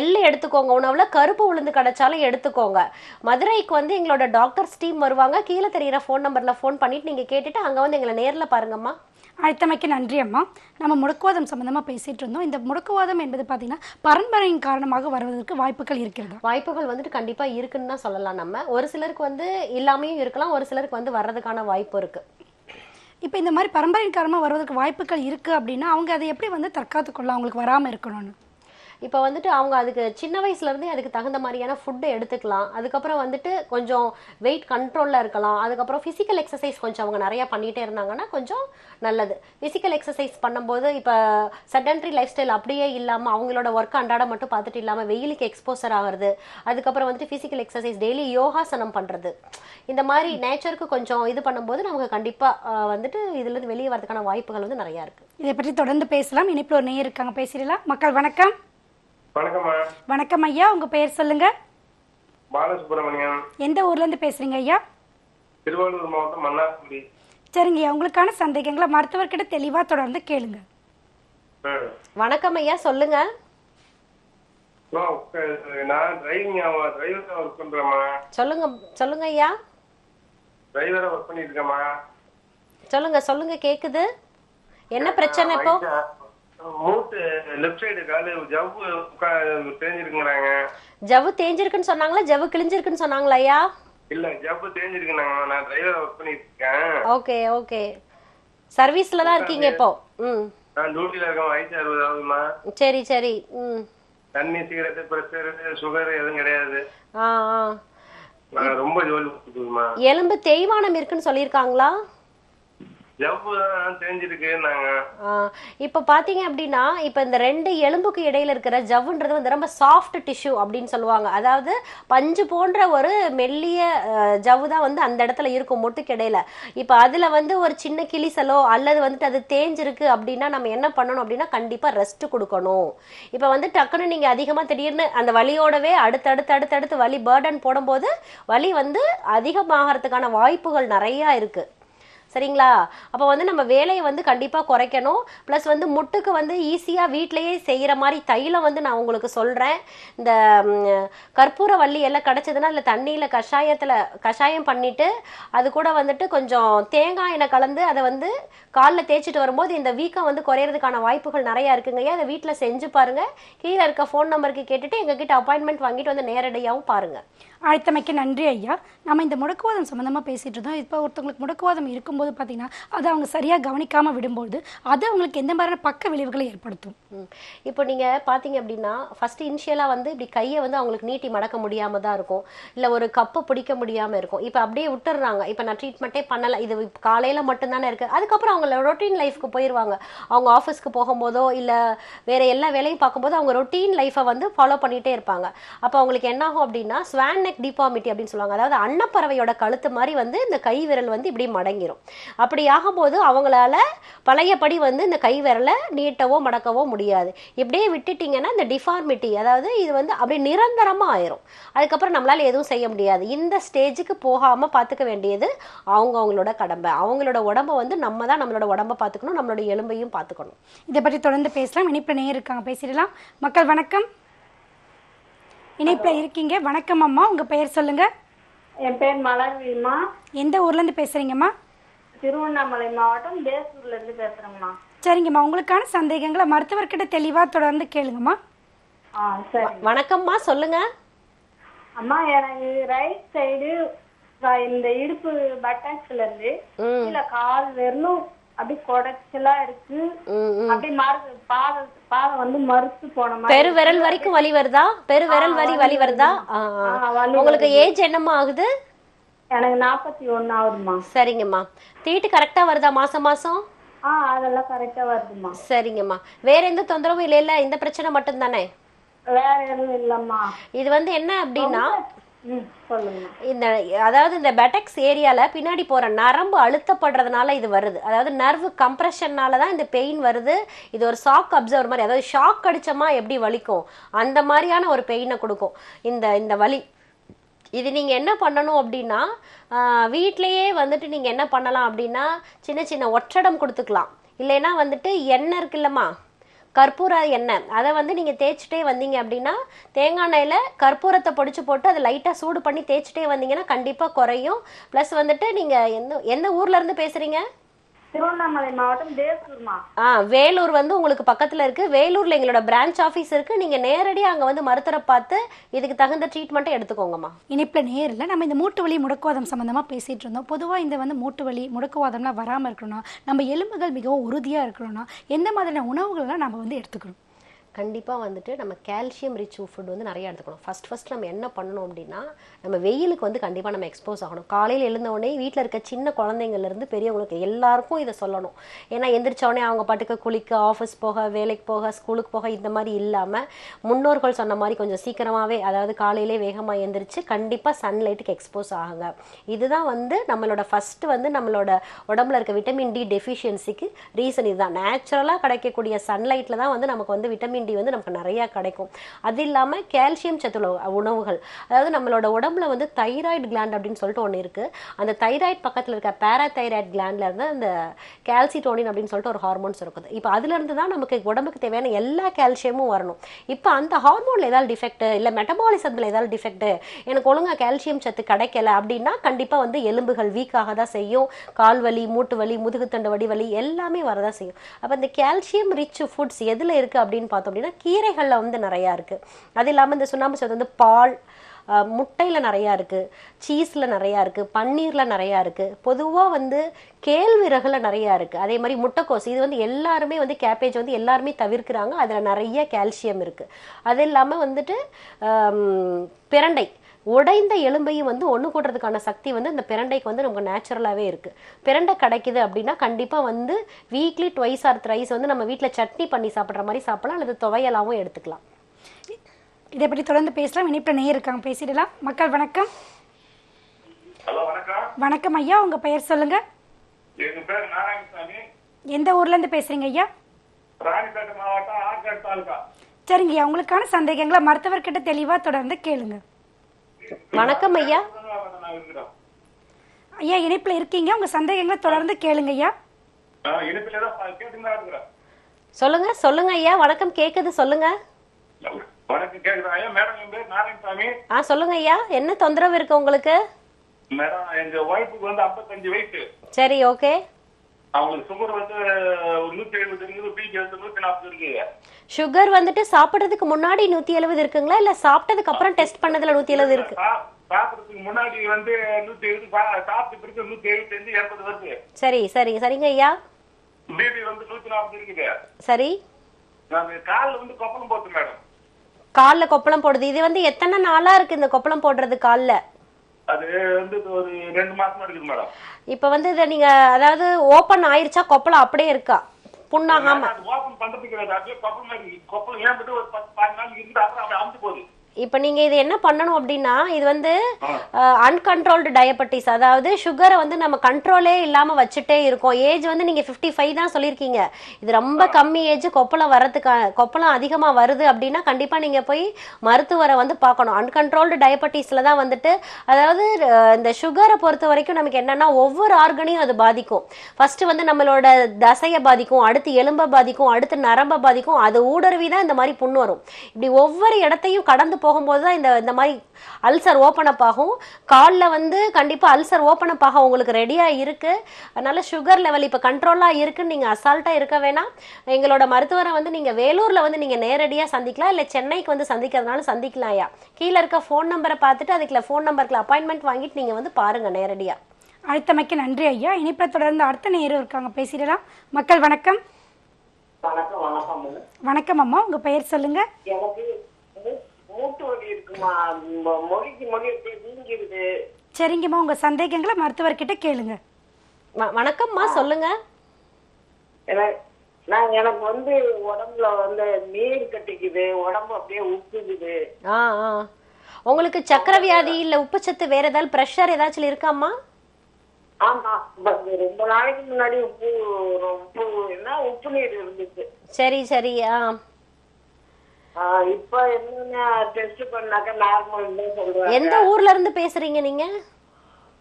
எள்ளு எடுத்துக்கோங்க உணவுல, கருப்பு உளுந்து கிடைச்சாலும் எடுத்துக்கோங்க. மதுரைக்கு வந்து எங்களோட டாக்டர்ஸ் டீம் வருவாங்க. கீழே தெரியுற ஃபோன் நம்பர்ல ஃபோன் பண்ணிட்டு நீங்க கேட்டுட்டு அங்க வந்து எங்களை நேர்ல பாருங்கம்மா. அழைத்தமைக்கு நன்றி அம்மா. நம்ம முடக்குவாதம் சம்பந்தமா பேசிட்டு இருந்தோம். இந்த முடக்குவாதம் என்பது பார்த்தீங்கன்னா பரம்பரையின் காரணமாக வருவதற்கு வாய்ப்புகள் இருக்கிறதா? வாய்ப்புகள் வந்துட்டு கண்டிப்பா இருக்குன்னு தான் சொல்லலாம். நம்ம ஒரு சிலருக்கு வந்து இல்லாமையும் இருக்கலாம், ஒரு சிலருக்கு வந்து வர்றதுக்கான வாய்ப்பு இருக்கு. இப்போ இந்த மாதிரி பரம்பரையின் காரணமாக வருவதற்கு வாய்ப்புகள் இருக்கு அப்படின்னா அவங்க அதை எப்படி வந்து தற்காத்து கொள்ளலாம், அவங்களுக்கு வராமல் இருக்கணும்னு? இப்போ வந்துட்டு அவங்க அதுக்கு சின்ன வயசுலேருந்தே அதுக்கு தகுந்த மாதிரியான ஃபுட்டு எடுத்துக்கலாம். அதுக்கப்புறம் வந்துட்டு கொஞ்சம் வெயிட் கண்ட்ரோலில் இருக்கலாம். அதுக்கப்புறம் ஃபிசிக்கல் எக்ஸசைஸ் கொஞ்சம் அவங்க நிறையா பண்ணிகிட்டே இருந்தாங்கன்னா கொஞ்சம் நல்லது. ஃபிசிக்கல் எக்ஸசைஸ் பண்ணும்போது இப்போ செடன்ட்ரி லைஃப் ஸ்டைல் அப்படியே இல்லாமல் அவங்களோட ஒர்க் அன்றாட மட்டும் பார்த்துட்டு இல்லாமல் வெயிலுக்கு எக்ஸ்போசர் ஆகிறது, அதுக்கப்புறம் வந்துட்டு ஃபிசிக்கல் எக்ஸசைஸ் டெய்லி யோகாசனம் பண்ணுறது, இந்த மாதிரி நேச்சருக்கு கொஞ்சம் இது பண்ணும்போது நமக்கு கண்டிப்பாக வந்துட்டு இதுலேருந்து வெளியே வரதுக்கான வாய்ப்புகள் வந்து நிறையா இருக்குது. இதை பற்றி தொடர்ந்து பேசலாம். இனிப்பில் ஒரு நேயர் இருக்காங்க, பேசிடலாம். மக்கள் வணக்கம். வணக்கம்மா. வணக்கம் ஐயா, உங்க பெயர் சொல்லுங்க. பாலசுப்ரமணியம். எந்த ஊர்ல இருந்து பேசுறீங்க ஐயா? திருவள்ளூர் மாவட்டம் மன்னார்குடி. சரிங்க ஐயா, உங்களுக்கான சந்தேகங்களை மருத்துவர்கிட்ட தெளிவா தொடர்ந்து கேளுங்க. வணக்கம் ஐயா, சொல்லுங்க. நான் டிரைவரா ஒர்க் பண்றேம்மா. சொல்லுங்க ஐயா. டிரைவரா ஒர்க் பண்ணிட்டு இருக்கேம்மா. சொல்லுங்க கேக்குது. என்ன பிரச்சனை இப்போ? மூட்டு லெஃப்ட் சைடு காலு ஜவ்வு தேஞ்சிருக்குறாங்க. ஜவ்வு தேஞ்சிருக்குன்னு சொன்னாங்களா, ஜவ்வு கிழிஞ்சிருக்குன்னு சொன்னாங்களா ஐயா? இல்ல, ஜவ்வு தேஞ்சிருக்குனாங்க. நான் டிரைவரா ஒர்க் பண்ணிட்டு இருக்கேன். ஓகே. சர்வீஸ்ல தான் இருக்கீங்க இப்போ? நான் டியூட்டில இருக்கேன். வயசு 60 ஆகுதுமா. சரி. தண்ணி, சிகரெட், பிரஷர், சுகர் எதுவும் கிடையாது. ரொம்ப ஜோலி கொடுத்துமா. எலும்பு தேய்மானம் இருக்குன்னு சொல்லியிருக்காங்களா? இப்ப பாத்தீங்க அப்படின்னா இப்ப இந்த 2 எலும்புக்கு இடையில இருக்கிற ஜவ்வுன்றது வந்து ரொம்ப சாஃப்ட் டிஷ்யூ அப்படின்னு சொல்லுவாங்க. அதாவது பஞ்சு போன்ற ஒரு மெல்லிய ஜவ்வு தான் வந்து அந்த இடத்துல இருக்கும் முட்டுக்கு இடையில. இப்ப அதுல வந்து ஒரு சின்ன கிளிசலோ அல்லது வந்துட்டு அது தேஞ்சிருக்கு அப்படின்னா நம்ம என்ன பண்ணணும் அப்படின்னா கண்டிப்பா ரெஸ்ட் கொடுக்கணும். இப்ப வந்து டக்குன்னு நீங்க அதிகமா திடீர்னு அந்த வலியோடவே அடுத்து வலி பர்டன் போடும்போது வலி வந்து அதிகமாகறதுக்கான வாய்ப்புகள் நிறைய இருக்கு. சரிங்களா? அப்போ வந்து நம்ம வேலையை வந்து கண்டிப்பாக குறைக்கணும். ப்ளஸ் வந்து முட்டுக்கு வந்து ஈஸியாக வீட்டிலையே செய்கிற மாதிரி தைலம் வந்து நான் உங்களுக்கு சொல்கிறேன். இந்த கற்பூர வள்ளி எல்லாம் கிடச்சதுன்னா இல்லை தண்ணியில் கஷாயம் பண்ணிவிட்டு அது கூட வந்துட்டு கொஞ்சம் தேங்காய் எண்ணெய் கலந்து அதை வந்து காலில் தேய்ச்சிட்டு வரும்போது இந்த வீக்கம் வந்து குறையிறதுக்கான வாய்ப்புகள் நிறையா இருக்குங்கய்யா. அதை வீட்டில் செஞ்சு பாருங்கள். கீழே இருக்க ஃபோன் நம்பருக்கு கேட்டுட்டு எங்ககிட்ட அப்பாயின்மெண்ட் வாங்கிட்டு வந்து நேரடியாகவும் பாருங்கள். அழைத்தமைக்கு நன்றி ஐயா. நம்ம இந்த முடக்குவாதம் சம்மந்தமாக பேசிகிட்டு இருந்தோம். இப்போ ஒருத்தவங்களுக்கு முடக்குவாதம் இருக்கும்போது பார்த்தீங்கன்னா அதை அவங்க சரியாக கவனிக்காமல் விடும்போது அது அவங்களுக்கு எந்த மாதிரியான பக்க விளைவுகளை ஏற்படுத்தும்? இப்போ நீங்கள் பார்த்தீங்க அப்படின்னா ஃபஸ்ட்டு இனிஷியலாக வந்து இப்படி கையை வந்து அவங்களுக்கு நீட்டி மடக்க முடியாமல் தான் இருக்கும், இல்லை ஒரு கப்பை பிடிக்க முடியாமல் இருக்கும். இப்போ அப்படியே விட்டுடுறாங்க. இப்போ நான் ட்ரீட்மெண்ட்டே பண்ணலை, இது காலையில் மட்டும்தானே இருக்குது. அதுக்கப்புறம் அவங்க ரொட்டீன் லைஃப்க்கு போயிடுவாங்க. அவங்க ஆஃபீஸ்க்கு போகும்போதோ இல்லை வேறு எல்லா வேலையும் பார்க்கும்போது அவங்க ரொட்டீன் லைஃப்பை வந்து ஃபாலோ பண்ணிகிட்டே இருப்பாங்க. அப்போ அவங்களுக்கு என்ன ஆகும் அப்படின்னா ஸ்வான் நெக் டிஃபார்மிட்டி அப்படின்னு சொல்லுவாங்க. அதாவது அன்னப்பறவையோட கழுத்து மாதிரி வந்து இந்த கை விரல் வந்து இப்படி மடங்கிரும். அப்படி ஆகும்போது அவங்களால பழையபடி வந்து இந்த கை விரலை நீட்டவோ மடக்கவோ முடியாது. இப்படியே விட்டுட்டீங்கன்னா இந்த டிஃபார்மிட்டி அதாவது இது வந்து அப்படியே நிரந்தரமா ஆயிரும். அதுக்கப்புறம் நம்மளால எதுவும் செய்ய முடியாது. இந்த ஸ்டேஜுக்கு போகாம பார்த்துக்க வேண்டியது அவங்களோட கடமை. அவங்களோட உடம்பை வந்து நம்ம தான் நம்மளோட உடம்பை பார்த்துக்கணும், நம்மளோட எலும்பையும் பார்த்துக்கணும். இதை பற்றி தொடர்ந்து பேசலாம். இனிப்பு நேயர் இருக்காங்க, பேசிடலாம். மக்கள் வணக்கம். இணைப்பில் இருக்கீங்க. வணக்கம் அம்மா, உங்க பெயர் சொல்லுங்க. என் பேர் மலர்விமா. எந்த ஊர்ல இருந்து பேசுறீங்கம்மா? திருவண்ணாமலை மாவட்டம் தேசூர்ல இருந்து பேசுறேங்கம்மா. சரிங்கம்மா, உங்களுக்கான சந்தேகங்களை மருத்துவர்கிட்ட தெளிவா தொடர்ந்து கேளுங்கம்மா. சரி. வணக்கம்மா, சொல்லுங்க. அம்மா எனக்கு ரைட் சைடு இந்த இடுப்பு பட்டன்ஸ்ல இருந்து கீழே கால் வெறும் அப்படி குடைச்சலா இருக்கு. அப்படி பாதம் வந்து மறுத்து போன மாதிரி. பெரு விரல் வரைக்கும் வலி வருதா? பெரு விரல் வலி வருதா? உங்களுக்கு ஏஜ் என்னம்மா ஆகுது? எனக்கு 41 ஆகுதுமா. சரிங்கம்மா. தீட்டு கரெக்டா வருதா மாசம் மாசம்? அதெல்லாம் கரெக்டா வருதுமா. சரிங்கம்மா. வேற எந்த தொந்தரவும் இல்ல? இந்த பிரச்சனை மட்டும் தானே? வேற எதுவும் இல்லம்மா. இது வந்து என்ன அப்படின்னா சொல்லுங்க. அதாவது இந்த பெட்டக்ஸ் ஏரியால பின்னாடி போற நரம்பு அழுத்தப்படுறதுனால இது வருது. அதாவது நர்வு கம்ப்ரெஷன்னால தான் இந்த பெயின் வருது. இது ஒரு ஷாக் அப்சர்வர் மாதிரி, அதாவது ஷாக் அடிச்சமா எப்படி வலிக்கும் அந்த மாதிரியான ஒரு பெயினை கொடுக்கும் இந்த வலி. இது நீங்க என்ன பண்ணணும் அப்படின்னா, வீட்லயே வந்துட்டு நீங்க என்ன பண்ணலாம் அப்படின்னா, சின்ன சின்ன ஒற்றடம் கொடுத்துக்கலாம். இல்லைன்னா வந்துட்டு எண்ணெய் இருக்குல்லம்மா, கற்பூர எண்ணெய், அதை வந்து நீங்கள் தேய்ச்சிட்டே வந்தீங்க அப்படின்னா, தேங்காய் எண்ணெயில் கற்பூரத்தை பொடிச்சு போட்டு அதை லைட்டாக சூடு பண்ணி தேய்ச்சிட்டே வந்தீங்கன்னா கண்டிப்பாக குறையும். ப்ளஸ் வந்துட்டு நீங்கள் எந்த ஊர்ல இருந்து பேசுறீங்க? திருவண்ணாமலை மாவட்டம் வேலூர்மா. வேலூர் வந்து உங்களுக்கு பக்கத்துல இருக்கு. வேலூர்ல எங்களோட பிரான்ச் ஆஃபீஸ் இருக்கு. நீங்க நேரடியாக அங்க வந்து மருத்துவரை பார்த்து இதுக்கு தகுந்த ட்ரீட்மெண்ட்டை எடுத்துக்கோங்கம்மா. இனிப்புல நேரில் நம்ம இந்த மூட்டு வலி முடக்குவாதம் சம்பந்தமா பேசிட்டு இருந்தோம். பொதுவாக இந்த வந்து மூட்டு வலி முடக்குவாதம்லாம் வராமல் இருக்கணும்னா, நம்ம எலும்புகள் மிகவும் உறுதியாக இருக்கணும்னா எந்த மாதிரியான உணவுகள்லாம் நம்ம வந்து எடுத்துக்கணும்? கண்டிப்பாக வந்துட்டு நம்ம கால்சியம் ரிச் ஃபுட் வந்து நிறைய எடுத்துக்கணும். ஃபர்ஸ்ட் நம்ம என்ன பண்ணணும் அப்படின்னா, நம்ம வெயிலுக்கு வந்து கண்டிப்பாக நம்ம எக்ஸ்போஸ் ஆகணும். காலையில் எழுந்தவுடனே வீட்டில் இருக்க சின்ன குழந்தைங்கள்லேருந்து பெரியவங்களுக்கு எல்லாருக்கும் இதை சொல்லணும். ஏன்னா எந்திரிச்சோடனே அவங்க பாட்டுக்கு குளிக்க, ஆஃபீஸ் போக, வேலைக்கு போக, ஸ்கூலுக்கு போக இந்த மாதிரி இல்லாமல் முன்னோர்கள் சொன்ன மாதிரி கொஞ்சம் சீக்கிரமாகவே, அதாவது காலையிலே வேகமாக எந்திரிச்சு கண்டிப்பாக சன்லைட்டுக்கு எக்ஸ்போஸ் ஆகுங்க. இதுதான் வந்து நம்மளோட ஃபஸ்ட்டு வந்து நம்மளோட உடம்புல இருக்க விட்டமின் டி டெஃபிஷியன்சிக்கு ரீசன். இதுதான் நேச்சுரலாக கிடைக்கக்கூடிய சன்லைட்டில் தான் வந்து நமக்கு வந்து விட்டமின் டி வந்து நமக்கு நிறைய கிடைக்கும். அது இல்லாமல் கால்சியம் சத்துள்ள உணவுகள், அதாவது நம்மளோட உடம்புல வந்து தைராய்டு கிளாண்ட் அப்படின்னு சொல்லிட்டு ஒன்று இருக்கு. அந்த தைராய்டு பக்கத்தில் இருக்க பேராதைராய்டு கிளாண்ட்ல இருந்து அந்த கால்சிட்டோனின் அப்படின்னு சொல்லிட்டு ஒரு ஹார்மோன்ஸ் இருக்குது. இப்போ அதுல இருந்து தான் நமக்கு உடம்புக்கு தேவையான எல்லா கால்சியமும் வரணும். இப்போ அந்த ஹார்மோன்ல ஏதாவது டிஃபெக்ட், இல்லை மெட்டபாலிசத்தில் ஏதாவது டிஃபெக்ட், எனக்கு ஒழுங்கா கால்சியம் சத்து கிடைக்கல அப்படின்னா கண்டிப்பாக வந்து எலும்புகள் வீக்காக தான் செய்யும். கால்வலி, மூட்டு வலி, முதுகுத்தண்டு வலி எல்லாமே வரதான் செய்யும். அப்போ இந்த கால்சியம் ரிச் ஃபுட்ஸ் எதில் இருக்குது அப்படின்னு பார்த்தோம் அப்படின்னா, கீரைகளில் வந்து நிறையா இருக்குது. அது இல்லாமல் இந்த சுண்ணாம்பு சத்து வந்து பால், முட்டையில் நிறையா இருக்குது, சீஸில் நிறையா இருக்குது, பன்னீரில் நிறையா இருக்குது, பொதுவாக வந்து கேழ்விறகுல நிறையா இருக்குது. அதே மாதிரி முட்டைக்கோஸ், இது வந்து எல்லாருமே வந்து கேபேஜ் வந்து எல்லாருமே தவிர்க்கிறாங்க, அதில் நிறைய கால்சியம் இருக்குது. அது இல்லாமல் வந்துட்டு பிரண்டை, உடைந்த எலும்பையும் வந்து ஒன்று கூட்டுறதுக்கான சக்தி வந்து இந்த பிரண்டைக்கு வந்து நமக்கு நேச்சுரலாகவே இருக்குது. பிரண்டை கிடைக்குது அப்படின்னா கண்டிப்பாக வந்து வீக்லி 2 or 3 வந்து நம்ம வீட்டில் சட்னி பண்ணி சாப்பிட்ற மாதிரி சாப்பிடலாம், அல்லது துவையலாகவும் எடுத்துக்கலாம். இதை பற்றி தொடர்ந்து பேசலாம். இனிப்புல நேர் இருக்காங்க, பேசிடலாம். மக்கள் வணக்கம். ஹலோ, வணக்கம். வணக்கம் ஐயா, உங்க பெயர் சொல்லுங்க. எங்க பேர் நாராயணசாமி. எந்த ஊர்ல இருந்து பேசுறீங்க ஐயா? ராணிப்பேட்டை மாவட்டம், ஆற்காடு தாலுகா. சரிங்க ஐயா, உங்களுக்கான சந்தேகங்களை மருத்துவர்கிட்ட தெளிவா தொடர்ந்து கேளுங்க. வணக்கம் ஐயா. ஐயா இணைப்புல இருக்கீங்க, உங்க சந்தேகங்களை தொடர்ந்து கேளுங்க ஐயா. சொல்லுங்க ஐயா. வணக்கம், கேக்குது, சொல்லுங்க. வணக்கம், கேக்குது ஐயா. மேடம், என் பேர் நாராயணசாமி. சொல்லுங்க ஐயா, என்ன தொந்தரவு இருக்கு உங்களுக்கு? மேடம், எங்க ஒய்ஃபுக்கு வந்து 55 வயசு. சரி, ஓகே. அவங்களுக்கு சுகர் வந்து 170 இருக்குது, பிபி வந்து 140 இருக்கு. சுகர் வந்துட்டு சாப்பிடுறதுக்கு முன்னாடி 170 இருக்குங்களா, இல்ல சாப்பிட்டதுக்கு அப்புறம் டெஸ்ட் பண்ணதுல 170 இருக்கு? சாப்பிடுறதுக்கு முன்னாடி வந்து 170, சாப்பிட்டு பிறகு 175, 80 வருது. சரி சரிங்க ஐயா. பிபி வந்து 140 இருக்குது. சரி. கால்ல வந்து கொப்பளம் போட்டு மேடம். கால்ல கொப்பளம் போடுது. இது வந்து எத்தனை நாளா இருக்கு இந்த கொப்பளம் போடுறது கால்ல? அது வந்து ஒரு 2 மாசமா இருக்குது மேடம். இப்ப வந்து இத நீங்க அதாவது ஓபன் ஆயிருச்சா, கொப்பளம் அப்படியே இருக்கா, புண்ணாகாம? ஓபன் பண்றதுக்கு அப்படியே கொப்பளம் ஏன் ஒரு 10-15 நாள் இருந்து அப்புறம் அப்படி அமுத்து போகுது. இப்ப நீங்க இது என்ன பண்ணணும் அப்படின்னா, இது வந்து அன்கண்ட்ரோல்டு டயபெட்டிஸ், அதாவது சுகரை வந்து நம்ம கண்ட்ரோலே இல்லாம வச்சுட்டே இருக்கோம். ஏஜ் வந்து நீங்க 55 தான் சொல்லியிருக்கீங்க. இது ரொம்ப கம்மி ஏஜ். கொப்பளம் அதிகமா வருது அப்படின்னா கண்டிப்பா நீங்க போய் மருத்துவரை வந்து பார்க்கணும். அன்கண்ட்ரோல்டு டயபெட்டிஸ்ல தான் வந்துட்டு, அதாவது இந்த சுகரை பொறுத்த வரைக்கும் நமக்கு என்னன்னா, ஒவ்வொரு ஆர்கனையும் அது பாதிக்கும். ஃபர்ஸ்ட் வந்து நம்மளோட தசையை பாதிக்கும், அடுத்து எலும்பை பாதிக்கும், அடுத்து நரம்பை பாதிக்கும், அது ஊடுருவிதான் இந்த மாதிரி புண்ணு வரும். இப்படி ஒவ்வொரு இடத்தையும் கடந்து போகும்போது தான் இந்த மாதிரி அல்சர் ஓப்பன் அப் ஆகும். காலில் வந்து கண்டிப்பாக அல்சர் ஓப்பன் அப் ஆக உங்களுக்கு ரெடியாக இருக்குது. அதனால் சுகர் லெவல் இப்போ கண்ட்ரோலாக இருக்குன்னு நீங்கள் அசால்ட்டாக இருக்க வேணாம். எங்களோட மருத்துவரை வந்து நீங்கள் வேலூரில் வந்து நீங்கள் நேரடியாக சந்திக்கலாம், இல்லை சென்னைக்கு வந்து சந்திக்கிறதுனால சந்திக்கலாம். ஐயா கீழே இருக்க ஃபோன் நம்பரை பார்த்துட்டு அதுக்குள்ள ஃபோன் நம்பருக்குள்ள அப்பாயின்மெண்ட் வாங்கிட்டு நீங்கள் வந்து பாருங்கள் நேரடியாக. அழைத்தமைக்கு நன்றி ஐயா. இனிப்பை தொடர்ந்து அடுத்த நேரம் இருக்காங்க, பேசிடலாம். மக்கள் வணக்கம். வணக்கம். வணக்கம். வணக்கம் அம்மா, உங்க பெயர் சொல்லுங்க. எனக்கு மூட்டு வலி இருக்குமா, மொழிக்கு மொழி வீங்கிருது. சரிங்கம்மா, உங்க சந்தேகங்களை மருத்துவர்கிட்ட கேளுங்க. வணக்கம்மா, சொல்லுங்க. எனக்கு வந்து உடம்புல வந்து நீர் கட்டிக்குது, உடம்பு அப்படியே உப்புக்குது. உங்களுக்கு சக்கரை வியாதி இல்ல உப்புச்சத்து வேற ஏதாவது பிரஷர் ஏதாச்சும் இருக்காமா? ஆமா, ரொம்ப நாளைக்கு முன்னாடி உப்பு நீர் இருந்துச்சு. சரி சரி. இப்ப என்ன டெஸ்ட் பண்ணாக்க நார்மல் சொல்றாங்க. எந்த ஊர்ல இருந்து பேசுறீங்க நீங்க?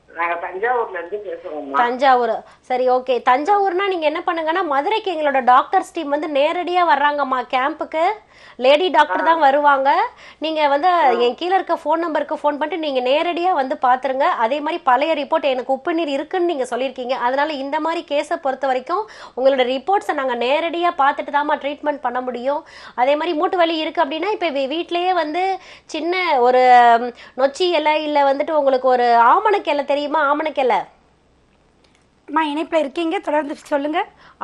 நாங்க தஞ்சாவூர்ல இருந்து பேசுறோம். தஞ்சாவூர். சரி, ஓகே. தஞ்சாவூர்னா நீங்க என்ன பண்ணுங்கன்னா, மதுரைக்கு எங்களோட டாக்டர்ஸ் டீம் வந்து நேரடியா வர்றாங்கம்மா கேம்புக்கு. லேடி டாக்டர் தான் வருவாங்க. நீங்க வந்து என் கீழே இருக்க ஃபோன் நம்பருக்கு ஃபோன் பண்ணிட்டு நீங்க நேரடியா வந்து பாத்துருங்க. அதே மாதிரி பழைய ரிப்போர்ட் எனக்கு உப்பு நீர் இருக்குன்னு நீங்க சொல்லியிருக்கீங்க. அதனால இந்த மாதிரி கேஸை பொறுத்த வரைக்கும் உங்களோட ரிப்போர்ட்ஸை நாங்க நேரடியா பார்த்துட்டு தான்மா ட்ரீட்மெண்ட் பண்ண முடியும். அதே மாதிரி மூட்டு வலி இருக்கு அப்படின்னா இப்ப வீட்லயே வந்து சின்ன ஒரு நொச்சி இலை இல்ல வந்துட்டு உங்களுக்கு ஒரு ஆமணக்கு இலை தெரியுமா? ஆமணக்கு இலை அம்மா இணைப்புல இருக்கீங்க, தொடர்ந்து சொல்லுங்க.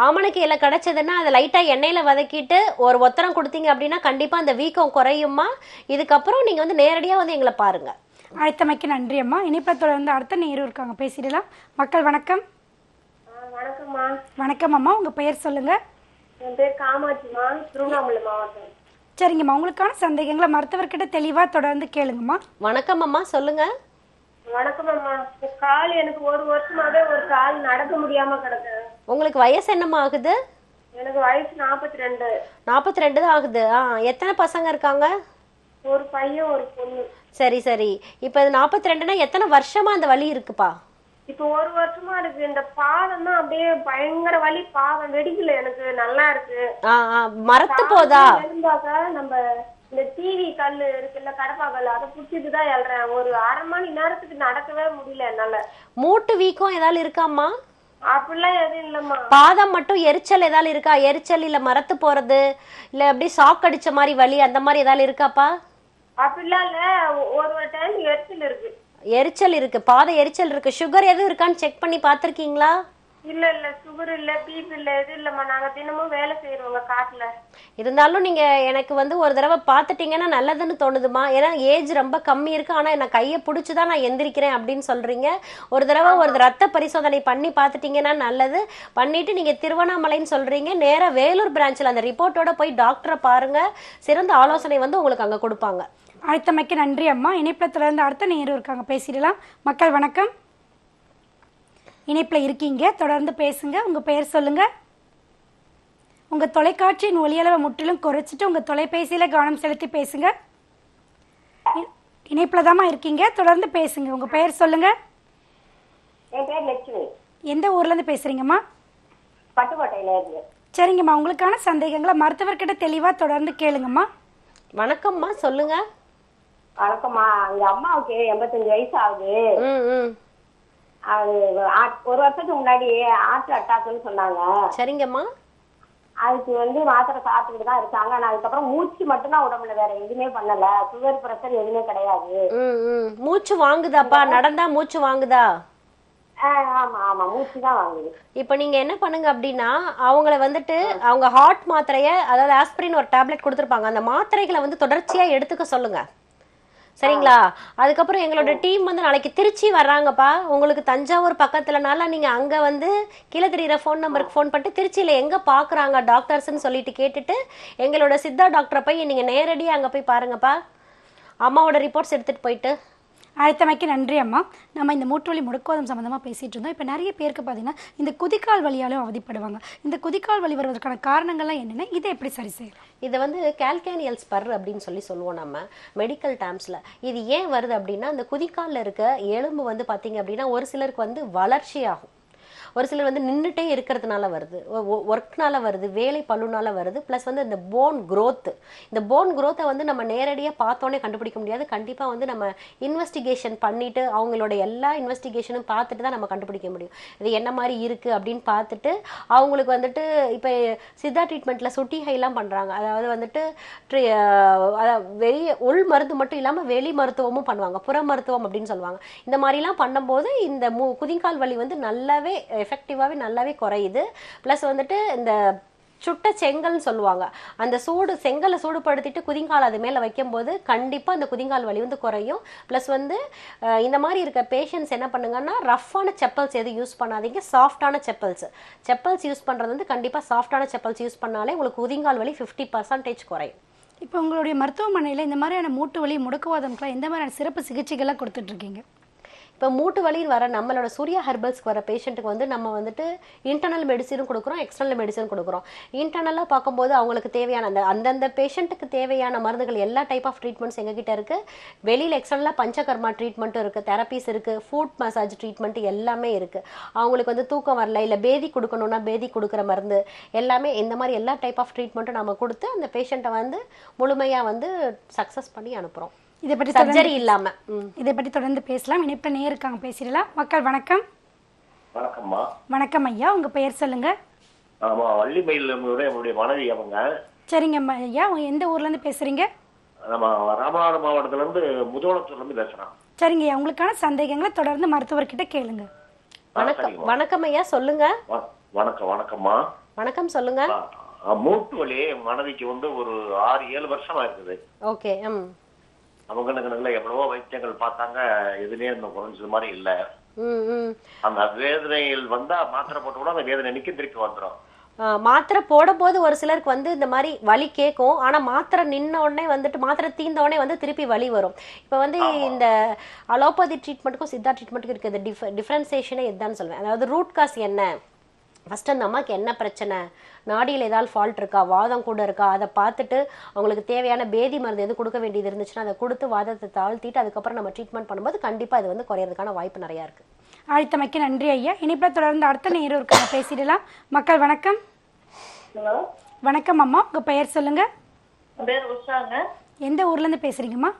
ஆமணக்கு இலை கிடைச்சதுன்னா அதை லைட்டா எண்ணெயில வதக்கிட்டு ஒரு ஒத்தரம் கொடுத்தீங்க அப்படின்னா கண்டிப்பா அந்த வீக்கம் குறையுமா. இதுக்கப்புறம் நீங்க வந்து நேரடியா வந்து எங்களை பாருங்க. அழைத்தமைக்கு நன்றி அம்மா. இணைப்பை தொடர்ந்து அடுத்த நேரம் இருக்காங்க, பேசிடலாம். மக்கள் வணக்கம். வணக்கம்மா. வணக்கம் அம்மா, உங்க பெயர் சொல்லுங்க. என் பேர் காமாட்சிமா, திருவண்ணாமலை மாவட்டம். சரிங்கம்மா, உங்களுக்கான சந்தேகங்களை மருத்துவர்கிட்ட தெளிவா தொடர்ந்து கேளுங்கம்மா. வணக்கம் அம்மா, சொல்லுங்க. வணக்கம் அம்மா. கால் எனக்கு ஒரு வருஷமாவே ஒரு கால் நடக்க முடியாம கிடக்கு. உங்களுக்கு வயசு என்னம்மா ஆகுது? எனக்கு வயசு 42. 42 தான் ஆகுது. எத்தனை பசங்க இருக்காங்க? ஒரு பையன் ஒரு பொண்ணு. சரி சரி. இப்ப இது 42னா எத்தனை வருஷமா அந்த வலி இருக்குப்பா? இப்ப ஒரு வருஷமா இருக்கு. இந்த பாதம் தான் அப்படியே பயங்கர வலி. பாதம் வெடிக்கல, எனக்கு நல்லா இருக்கு. மரத்து போதா? எழுந்தாக்கா நம்ம இந்த டிவி கல்லு இருக்குல்ல, கடப்பா கல்லு, அதை புடிச்சிட்டுதான் எழுறேன். ஒரு அரை மணி நேரத்துக்கு நடக்கவே முடியல என்னால. மூட்டு வீக்கம் ஏதாவது இருக்காமா? அப்படிலாம் எதுவும் இல்லம்மா. பாதம் மட்டும் எரிச்சல் ஏதாவது இருக்கா? எரிச்சல் இல்ல மரத்து போறது இல்ல அப்படி ஷாக் அடிச்ச மாதிரி வலி அந்த மாதிரி ஏதாவது இருக்காப்பா? அப்படிலாம் இல்ல, ஒரு டைம் எரிச்சல் இருக்கு. எரிச்சல் இருக்கு, பாத எரிச்சல் இருக்கு. சுகர் எதுவும் இருக்கான்னு செக் பண்ணி பாத்திருக்கீங்களா? இல்ல இல்ல, சுகர் இல்ல, பிபி இல்ல, எது இல்லம்மா. நாங்க தினமும் வேலை செய்யறோங்க காட்டுல. இருந்தாலும் நீங்க எனக்கு வந்து ஒரு தடவை பாத்துட்டீங்கன்னா நல்லதுன்னு தோணுதுமா. ஏன்னா ஏஜ் ரொம்ப கம்மி இருக்கு, ஆனா என்ன கையை பிடிச்சுதான் நான் எந்திரிக்கிறேன் அப்படின்னு சொல்றீங்க. ஒரு தடவை ஒரு ரத்த பரிசோதனை பண்ணி பாத்துட்டீங்கன்னா நல்லது. பண்ணிட்டு நீங்க திருவண்ணாமலைன்னு சொல்றீங்க, நேரா வேலூர் பிரான்ச்ல அந்த ரிப்போர்ட்டோட போய் டாக்டரை பாருங்க. சிறந்த ஆலோசனை வந்து உங்களுக்கு அங்க கொடுப்பாங்க. அழைத்தமைக்கு நன்றி அம்மா. இணைப்புல தொடர்ந்து அடுத்த நேரம் இருக்காங்க, பேசிடலாம். மக்கள் வணக்கம். இணைப்புல இருக்கீங்க, தொடர்ந்து பேசுங்க. உங்க பெயர் சொல்லுங்க. உங்க தொலைக்காட்சியின் ஒலியளவை முற்றிலும் குறைச்சிட்டு உங்க தொலைபேசியில கவனம் செலுத்தி பேசுங்க. இணைப்புல தாமா இருக்கீங்க, தொடர்ந்து பேசுங்க. உங்க பெயர் சொல்லுங்க. என் பேர் லட்சுமி. எந்த ஊர்ல இருந்து பேசுறீங்கம்மா? பட்டுக்கோட்டையில இருந்து. சரிங்கம்மா, உங்களுக்கான சந்தேகங்களை மருத்துவர்கிட்ட தெளிவா தொடர்ந்து கேளுங்கம்மா. வணக்கம்மா, சொல்லுங்க. வணக்கம்மா. எங்க அம்மாவுக்கு 85 வயசு ஆகுது. அது ஒரு வருஷத்துக்கு முன்னாடி ஹார்ட் அட்டாக்னு சொன்னாங்க. சரிங்கம்மா. அதுக்கு வந்து மாத்திரை சாப்பிட்டுட்டு தான் இருக்காங்க. ஆனா அதுக்கப்புறம் மூச்சு மட்டும்தான் உடம்புல, வேற எதுவுமே பண்ணல. சுகர் பிரஷர் எதுவுமே கிடையாது. மூச்சு வாங்குதாப்பா? நடந்தா மூச்சு வாங்குதா? ஆமா ஆமா, மூச்சு தான் வாங்குது. இப்ப நீங்க என்ன பண்ணுங்க அப்படின்னா, அவங்கள வந்துட்டு அவங்க ஹார்ட் மாத்திரைய, அதாவது ஆஸ்பிரின் ஒரு டேப்லெட் கொடுத்துருப்பாங்க, அந்த மாத்திரைகளை வந்து தொடர்ச்சியா எடுத்துக்க சொல்லுங்க. சரிங்களா? அதுக்கப்புறம் எங்களோட டீம் வந்து நாளைக்கு திருச்சி வர்றாங்கப்பா. உங்களுக்கு தஞ்சாவூர் பக்கத்துலனால நீங்க அங்க வந்து கீழே தெரியுற ஃபோன் நம்பருக்கு ஃபோன் பண்ணிட்டு திருச்சியில எங்க பாக்குறாங்க டாக்டர்ஸ்ன்னு சொல்லிட்டு கேட்டுட்டு எங்களோட சித்தா டாக்டரை போய் நீங்க நேரடியா அங்க போய் பாருங்கப்பா. அம்மாவோட ரிப்போர்ட்ஸ் எடுத்துட்டு போயிட்டு. அழைத்தமைக்கு நன்றி அம்மா. நம்ம இந்த மூட்டுவலி முடக்குவாதம் சம்மந்தமாக பேசிகிட்டு இருந்தோம். இப்போ நிறைய பேருக்கு பார்த்தீங்கன்னா இந்த குதிக்கால் வலியாலும் அவதிப்படுவாங்க. இந்த குதிக்கால் வலி வருவதற்கான காரணங்கள்லாம் என்னென்ன, இதை எப்படி சரி செய்யலாம்? இதை வந்து கால்கேனியல் ஸ்பர் அப்படின்னு சொல்லுவோம் நம்ம மெடிக்கல் டேர்ம்ஸில். இது ஏன் வருது அப்படின்னா, அந்த குதிக்காலில் இருக்க எலும்பு வந்து பார்த்தீங்க அப்படின்னா ஒரு சிலருக்கு வந்து வளர்ச்சி ஆகும். ஒரு சிலர் வந்து நின்றுட்டே இருக்கிறதுனால வருது, ஒர்க்னால வருது, வேலை பழுனால வருது. ப்ளஸ் வந்து இந்த போன் growth, இந்த போன் growth-ஐ வந்து நம்ம நேரடியாக பார்த்தோன்னே கண்டுபிடிக்க முடியாது. கண்டிப்பாக வந்து நம்ம இன்வெஸ்டிகேஷன் பண்ணிட்டு அவங்களோட எல்லா இன்வெஸ்டிகேஷனும் பார்த்துட்டு தான் நம்ம கண்டுபிடிக்க முடியும். இது என்ன மாதிரி இருக்கு அப்படின்னு பார்த்துட்டு அவங்களுக்கு வந்துட்டு இப்போ சித்தா ட்ரீட்மெண்ட்ல சுட்டி ஹைலாம் பண்றாங்க. அதாவது வந்துட்டு வெளியே உள் மருந்து மட்டும் இல்லாமல் வெளி மருத்துவமும் பண்ணுவாங்க, புற மருத்துவம் அப்படின்னு சொல்லுவாங்க. இந்த மாதிரிலாம் பண்ணும்போது இந்த குதிங்கால் வலி வந்து நல்லாவே எஃபெக்டிவாகவே நல்லாவே குறையுது. ப்ளஸ் வந்துட்டு இந்த சுட்ட செங்கல்னு சொல்லுவாங்க, அந்த செங்கலை சூடுபடுத்திட்டு குதிங்கால் அது மேலே வைக்கும்போது கண்டிப்பாக அந்த குதிங்கால் வலி வந்து குறையும். ப்ளஸ் வந்து இந்த மாதிரி இருக்க பேஷண்ட்ஸ் என்ன பண்ணுங்கன்னா ரஃப்பான செப்பல்ஸ் எதுவும் யூஸ் பண்ணாதீங்க, சாஃப்டான செப்பல்ஸ் யூஸ் பண்ணுறது வந்து கண்டிப்பாக சாஃப்டான செப்பல்ஸ் யூஸ் பண்ணாலே உங்களுக்கு குதிங்கால் வலி 50% குறையும். இப்போ உங்களுடைய மருத்துவமனையில் இந்த மாதிரியான மூட்டு வலி முடக்குவாதம்க்குலாம் எந்த மாதிரியான சிறப்பு சிகிச்சைகள்லாம் கொடுத்துட்ருக்கீங்க? இப்போ மூட்டு வலின்னு வர நம்மளோட சூர்யா ஹெர்பல்ஸ்க்கு வர பேஷண்ட்டுக்கு வந்து நம்ம வந்துட்டு இன்டர்னல் மெடிசனும் கொடுக்குறோம், எக்ஸ்டர்னல் மெடிசன் கொடுக்குறோம். இன்டர்னலாக பார்க்கும்போது அவங்களுக்கு தேவையான அந்தந்த பேஷண்ட்டுக்கு தேவையான மருந்துகள் எல்லா டைப் ஆஃப் ட்ரீட்மெண்ட்ஸ் எங்ககிட்ட இருக்குது. வெளியில் எக்ஸ்டர்னலாக பஞ்சகர்மா ட்ரீட்மெண்ட்டும் இருக்குது, தெரப்பீஸ் இருக்குது, ஃபுட் மசாஜ் ட்ரீட்மெண்ட் எல்லாமே இருக்குது. அவங்களுக்கு வந்து தூக்கம் வரல இல்லை பேதி கொடுக்கணுன்னா பேதி கொடுக்குற மருந்து எல்லாமே இந்த மாதிரி எல்லா டைப் ஆஃப் ட்ரீட்மெண்ட்டும் நம்ம கொடுத்து அந்த பேஷண்ட்டை வந்து முழுமையாக வந்து சக்ஸஸ் பண்ணி அனுப்புகிறோம், இதை பற்றி சர்ஜரி இல்லாம. இதை பற்றி தொடர்ந்து பேசலாம். இணைப்பு நேருக்காங்க, பேசிடலாம். மக்கள் வணக்கம். வணக்கம்மா. வணக்கம் ஐயா, உங்க பெயர் சொல்லுங்க. ஆமா, வள்ளிமயில் என்னுடைய மனைவி அவங்க. சரிங்க ஐயா, உங்க எந்த ஊர்ல இருந்து பேசுறீங்க? நம்ம ராமநாதபுரம் மாவட்டத்துல இருந்து முதுகுளத்தூர்ல இருந்து பேசுறோம். சரிங்க ஐயா, உங்களுக்கான சந்தேகங்களை தொடர்ந்து மருத்துவர்கிட்ட கேளுங்க. வணக்கம் ஐயா, சொல்லுங்க. வணக்கம்மா. வணக்கம், சொல்லுங்க. மூட்டு வலி மனைவிக்கு வந்து ஒரு 6-7 வருஷமா இருக்குது. ஓகே. அவங்களுக்கு எவ்வளவோ வைத்தியங்கள் பார்த்தாங்க, எதுலயே இந்த குறைஞ்சது மாதிரி இல்ல. அந்த வேதனையில் வந்தா மாத்திரை போட்டு கூட அந்த வேதனை நிக்க திருப்பி வந்துடும். மாத்திரை போடும் போது ஒரு சிலருக்கு வந்து இந்த மாதிரி வலி கேட்கும், ஆனா மாத்திரை நின்ன உடனே வந்துட்டு மாத்திரை தீர்ந்த உடனே வந்து திருப்பி வலி வரும். இப்ப வந்து இந்த அலோபதி ட்ரீட்மெண்ட்டுக்கும் சித்தா ட்ரீட்மெண்ட்டுக்கும் இருக்கிற டிஃபரன்சியேஷனே இதுதான் சொல்லுவேன். அதாவது ரூட் காஸ் என்ன, ஃபர்ஸ்ட் அந்த அம்மாவுக்கு என்ன பிரச்சனை, நாடியில் ஏதாவது ஃபால்ட் இருக்கா, வாதம் கூட இருக்கா, அதை பார்த்துட்டு அவங்களுக்கு தேவையான பேதி மருந்து எது கொடுக்க வேண்டியது இருந்துச்சுன்னா அதை கொடுத்து வாதத்தை தாழ்த்திட்டு அதுக்கப்புறம் நம்ம ட்ரீட்மெண்ட் பண்ணும்போது கண்டிப்பாக இது வந்து குறையிறதுக்கான வாய்ப்பு நிறையா இருக்குது. அழைத்தமைக்கு நன்றி ஐயா. இனிப்பில் தொடர்ந்து அடுத்த நேரம் இருக்காங்க, பேசிடலாம். மக்கள் வணக்கம். வணக்கம் அம்மா, உங்க பெயர் சொல்லுங்க. பேர் உஷாங்க. எந்த ஊர்ல இருந்து பேசுறீங்கம்மா?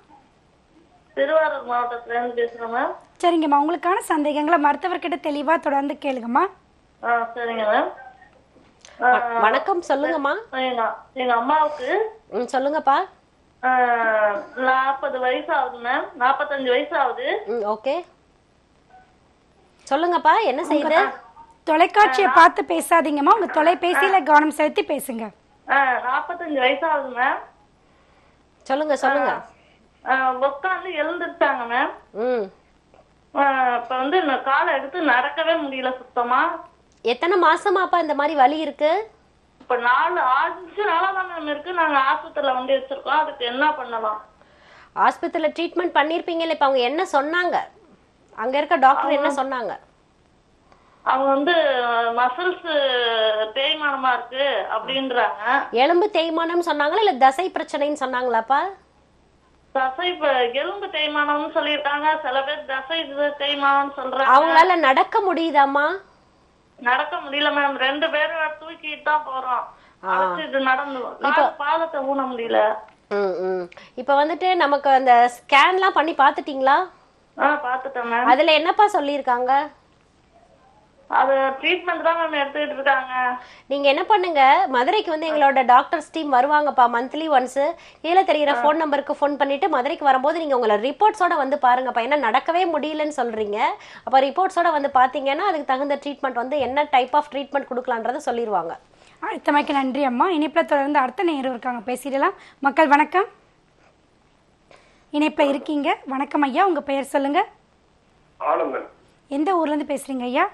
திருவாரூர் மாவட்டத்துல இருந்து பேசுறேன். சரிங்கம்மா, உங்களுக்கான சந்தேகங்களை மருத்துவர்கிட்ட தெளிவா தொடர்ந்து கேளுங்கம்மா. சரிங்க மேம். வணக்கம், சொல்லுங்கம்மா. எங்க அம்மாவுக்கு சொல்லுங்கப்பா. 40 வயசு ஆகுது மேம், 45 வயசு ஆகுது. ஓகே, சொல்லுங்கப்பா, என்ன செய்யுது? தொலைக்காட்சியை பார்த்து பேசாதீங்கம்மா, உங்க தொலைபேசியில கவனம் செலுத்தி பேசுங்க. 45 வயசு ஆகுது மேம். சொல்லுங்க சொல்லுங்க. உட்காந்து எழுந்துட்டாங்க மேம். இப்ப வந்து காலை எடுத்து நடக்கவே முடியல சுத்தமா. எத்தனை மாசமாப்பா இந்த மாதிரி வலி இருக்கு? இப்ப 4-5 நாளா தான் மேம் இருக்கு. நாங்க ஆஸ்பத்திரியில வந்து வச்சிருக்கோம், அதுக்கு என்ன பண்ணலாம்? ஆஸ்பத்திரியில ட்ரீட்மெண்ட் பண்ணிருப்பீங்கல்ல, இப்ப அவங்க என்ன சொன்னாங்க, அங்க இருக்க டாக்டர் என்ன சொன்னாங்க? அவங்க வந்து மசில்ஸ் தேய்மானமா இருக்கு அப்படின்றாங்க. எலும்பு தேய்மானம் சொன்னாங்களா இல்ல தசை பிரச்சனைன்னு சொன்னாங்களாப்பா? தசை எலும்பு தேய்மானம்னு சொல்லிருக்காங்க, சில பேர் தசை தேய்மானம் சொல்றாங்க. அவங்களால நடக்க முடியுதாமா? நடக்க முடியல மேம், 2 பேரும் தூக்கிட்டு தான் போறோம். இது நடந்து பாதத்தை ஊன முடியல. இப்ப வந்துட்டு நமக்கு அந்த ஸ்கேன்லாம் பண்ணி பாத்துட்டீங்களா? பாத்துட்டேன் மேம். அதுல என்னப்பா சொல்லிருக்காங்க? அது ட்ரீட்மெண்ட் தான் மேம் எடுத்துக்கிட்டு இருக்காங்க. நீங்க என்ன பண்ணுங்க, மதுரைக்கு வந்து எங்களோட டாக்டர்ஸ் டீம் வருவாங்கப்பா மந்த்லி ஒன்ஸ். கீழே தெரிகிற ஃபோன் நம்பருக்கு ஃபோன் பண்ணிட்டு மதுரைக்கு வரும்போது நீங்க உங்களை ரிப்போர்ட்ஸோட வந்து பாருங்கப்பா. ஏன்னா நடக்கவே முடியலன்னு சொல்றீங்க, அப்ப ரிப்போர்ட்ஸோட வந்து பாத்தீங்கன்னா அதுக்கு தகுந்த ட்ரீட்மெண்ட் வந்து என்ன டைப் ஆஃப் ட்ரீட்மெண்ட் கொடுக்கலான்றத சொல்லிடுவாங்க. அடுத்தமைக்கு நன்றி அம்மா. இணைப்பில் தொடர்ந்து அடுத்த நேரம் இருக்காங்க, பேசிடலாம். மக்கள் வணக்கம். இணைப்பில் இருக்கீங்க. வணக்கம் ஐயா, உங்க பெயர் சொல்லுங்க. ஆனந்தன். எந்த ஊர்ல இருந்து பேசுறீங்க ஐயா?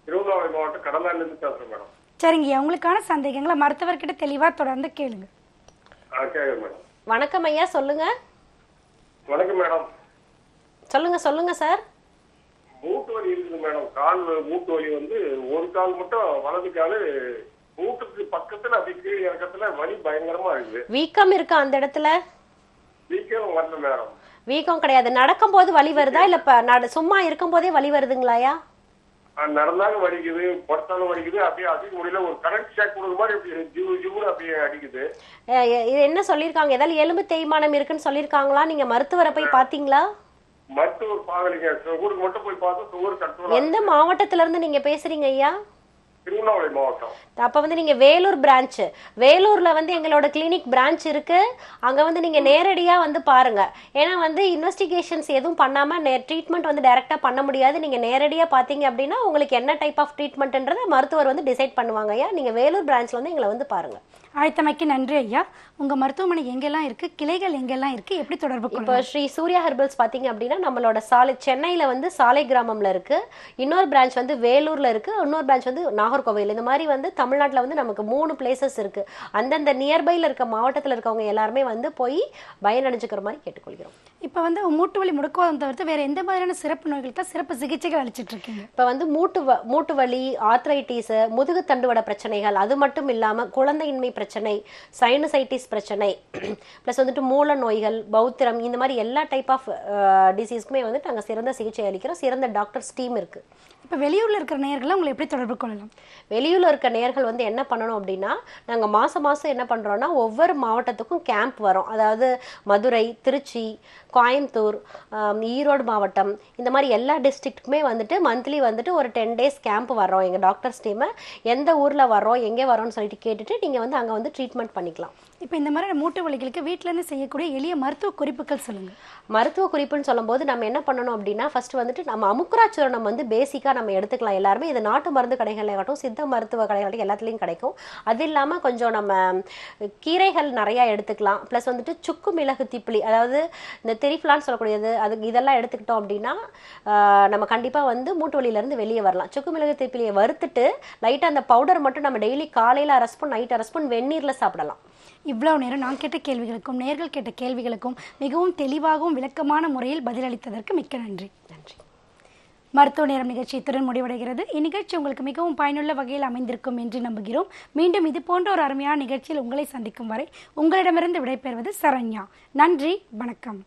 திருவண்ணாமலை மாவட்டம் கடலால இருந்து பேசுறேன் மேடம். சரிங்க ஐயா, உங்களுக்கான சந்தேகங்களை மருத்துவர்கிட்ட தெளிவா தொடர்ந்து கேளுங்க. மேடம். வணக்கம் ஐயா, சொல்லுங்க. வணக்கம் மேடம். சொல்லுங்க சொல்லுங்க சார். மூட்டு வலி இருக்குது மேடம். கால் மூட்டு வலி வந்து ஒரு கால் மட்டும் வலது காலு மூட்டுக்கு பக்கத்துல அப்படி கீழே இறக்கத்துல வலி பயங்கரமா இருக்குது. வீக்கம் இருக்கா அந்த இடத்துல? வீக்கம் வரல மேடம். வீக்கம் கிடையாது. நடக்கும் போது வலி வருதா இல்ல சும்மா இருக்கும் போதே வலி வருதுங்களாயா? நடந்தாலும் வலிக்குது, படுத்தாலும் வலிக்குது, அப்படியே அதிக முடியல. ஒரு கரண்ட் ஷாக் கொடுக்குற மாதிரி இப்படி ஜிவு ஜிவுன்னு அப்படியே அடிக்குது. இது என்ன சொல்லியிருக்காங்க? ஏதாவது எலும்பு தேய்மானம் இருக்குன்னு சொல்லியிருக்காங்களா? நீங்க மருத்துவரை போய் பாத்தீங்களா? மருத்துவர் பாக்கலீங்க, சுகருக்கு மட்டும் போய் பார்த்தா சுகர் கண்ட்ரோல். எந்த மாவட்டத்துல இருந்து நீங்க பேசுறீங்க ஐயா? திருவண்ணாமலை மாவட்டம். அப்ப வந்து நீங்க வேலூர் பிரான்ச், வேலூர்ல வந்து எங்களோட கிளினிக் பிரான்ச் இருக்கு. அங்க வந்து நீங்க நேரடியா வந்து பாருங்க. ஏன்னா வந்து இன்வெஸ்டிகேஷன்ஸ் எதுவும் பண்ணாம ட்ரீட்மெண்ட் வந்து டைரக்டா பண்ண முடியாது. நீங்க நேரடியா பாத்தீங்க அப்படின்னா உங்களுக்கு என்ன டைப் ஆஃப் ட்ரீட்மெண்ட்ன்றதை மருத்துவர் வந்து டிசைட் பண்ணுவாங்க. ஐயா நீங்க வேலூர் பிரான்ச்ல வந்து எங்களை வந்து பாருங்க. அழைத்தமைக்கு நன்றி ஐயா. உங்க மருத்துவமனை எங்கெல்லாம் இருக்கு, கிளைகள் எங்கெல்லாம் இருக்கு, எப்படி தொடர்பு இப்போ ஸ்ரீ சூர்யா ஹெர்பல்ஸ் பாத்தீங்க அப்படின்னா நம்மளோட சாலை சென்னையில வந்து சாலை கிராமம்ல இருக்கு, இன்னொரு பிரான்ச் வந்து வேலூர்ல இருக்கு, இன்னொரு பிரான்ச் வந்து நாகர்கோவில். இந்த மாதிரி வந்து தமிழ்நாட்டுல வந்து நமக்கு 3 பிளேசஸ் இருக்கு. அந்தந்த நியர்பைல இருக்க மாவட்டத்துல இருக்கவங்க எல்லாருமே வந்து போய் பயனடைஞ்சுக்கிற மாதிரி கேட்டுக்கொள்கிறோம். இப்போ வந்து மூட்டு வலி முடக்குவாதம் தவிர்த்து வேற எந்த மாதிரியான சிறப்பு நோய்களுக்கு சிறப்பு சிகிச்சைகள் அளிச்சிட்டு இருக்கீங்க? இப்போ வந்து மூட்டு வலி, ஆர்த்ரைட்டிஸ், முதுகு தண்டுவட பிரச்சனைகள், அது மட்டும் இல்லாம குழந்தையின்மை பிரச்சனை, சைனசைட்டிஸ் பிரச்சனை, பிளஸ் வந்துட்டு மூல நோய்கள், பௌத்திரம், இந்த மாதிரி எல்லா டைப் ஆஃப் டிசீஸ்க்குமே வந்து நாங்கள் சிறந்த சிகிச்சை அளிக்கிறோம். சிறந்த டாக்டர்ஸ் டீம் இருக்கு. இப்போ வெளியூர்ல இருக்கிற நேயர்களை உங்களை எப்படி தொடர்பு கொள்ளலாம்? வெளியூர்ல இருக்க நேயர்கள் வந்து என்ன பண்ணணும் அப்படின்னா, நாங்கள் மாசம் என்ன பண்றோம்னா ஒவ்வொரு மாவட்டத்துக்கும் கேம்ப் வரும். அதாவது மதுரை, திருச்சி, கோயம்புத்தூர், ஈரோடு மாவட்டம், இந்த மாதிரி எல்லா டிஸ்ட்ரிக்ட்டுக்குமே வந்துட்டு மந்த்லி வந்துட்டு ஒரு 10 days கேம்ப் வர்றோம். எங்கள் டாக்டர்ஸ் டீமை எந்த ஊரில் வர்றோம், எங்கே வரோம்னு சொல்லிட்டு கேட்டுட்டு நீங்கள் வந்து அங்கே வந்து ட்ரீட்மெண்ட் பண்ணிக்கலாம். இப்போ இந்த மாதிரி மூட்டு வலிகளுக்கு வீட்டிலேருந்து செய்யக்கூடிய எளிய மருத்துவ குறிப்புகள் சொல்லுங்கள். மருத்துவ குறிப்புன்னு சொல்லும்போது நம்ம என்ன பண்ணணும் அப்படின்னா, ஃபர்ஸ்ட் வந்துட்டு நம்ம அமுக்குராச்சூரணம் வந்து பேசிக்காக நம்ம எடுத்துக்கலாம். எல்லாருமே இது நாட்டு மருந்து கடைகளாகட்டும், சித்த மருத்துவ கடைகளாகட்டும் எல்லாத்துலேயும் கிடைக்கும். அது இல்லாமல் கொஞ்சம் நம்ம கீரைகள் நிறையா எடுத்துக்கலாம். ப்ளஸ் வந்துட்டு சுக்கு மிளகு திப்பிலி, அதாவது இந்த திரிஃப்லான்னு சொல்லக்கூடியது, அது இதெல்லாம் எடுத்துக்கிட்டோம் அப்படின்னா நம்ம கண்டிப்பாக வந்து மூட்டு வலியிலேருந்து வெளியே வரலாம். சுக்கு மிளகு திப்பிலியை வறுத்துட்டு லைட்டாக அந்த பவுடர் மட்டும் நம்ம டெய்லி காலையில் அரை ஸ்பூன், நைட் அரை ஸ்பூன் வெந்நீரில் சாப்பிடலாம். இவ்வளவு நேரம் நான் கேட்ட கேள்விகளுக்கும் நேர்கள் கேட்ட கேள்விகளுக்கும் மிகவும் தெளிவாகவும் விளக்கமான முறையில் பதிலளித்ததற்கு மிக்க நன்றி. நன்றி. மருத்துவ நேரம் நிகழ்ச்சி இத்துடன் முடிவடைகிறது. இந்நிகழ்ச்சி உங்களுக்கு மிகவும் பயனுள்ள வகையில் அமைந்திருக்கும் என்று நம்புகிறோம். மீண்டும் இது போன்ற ஒரு அருமையான நிகழ்ச்சியில் உங்களை சந்திக்கும் வரை உங்களிடமிருந்து விடைபெறுவது சரண்யா. நன்றி, வணக்கம்.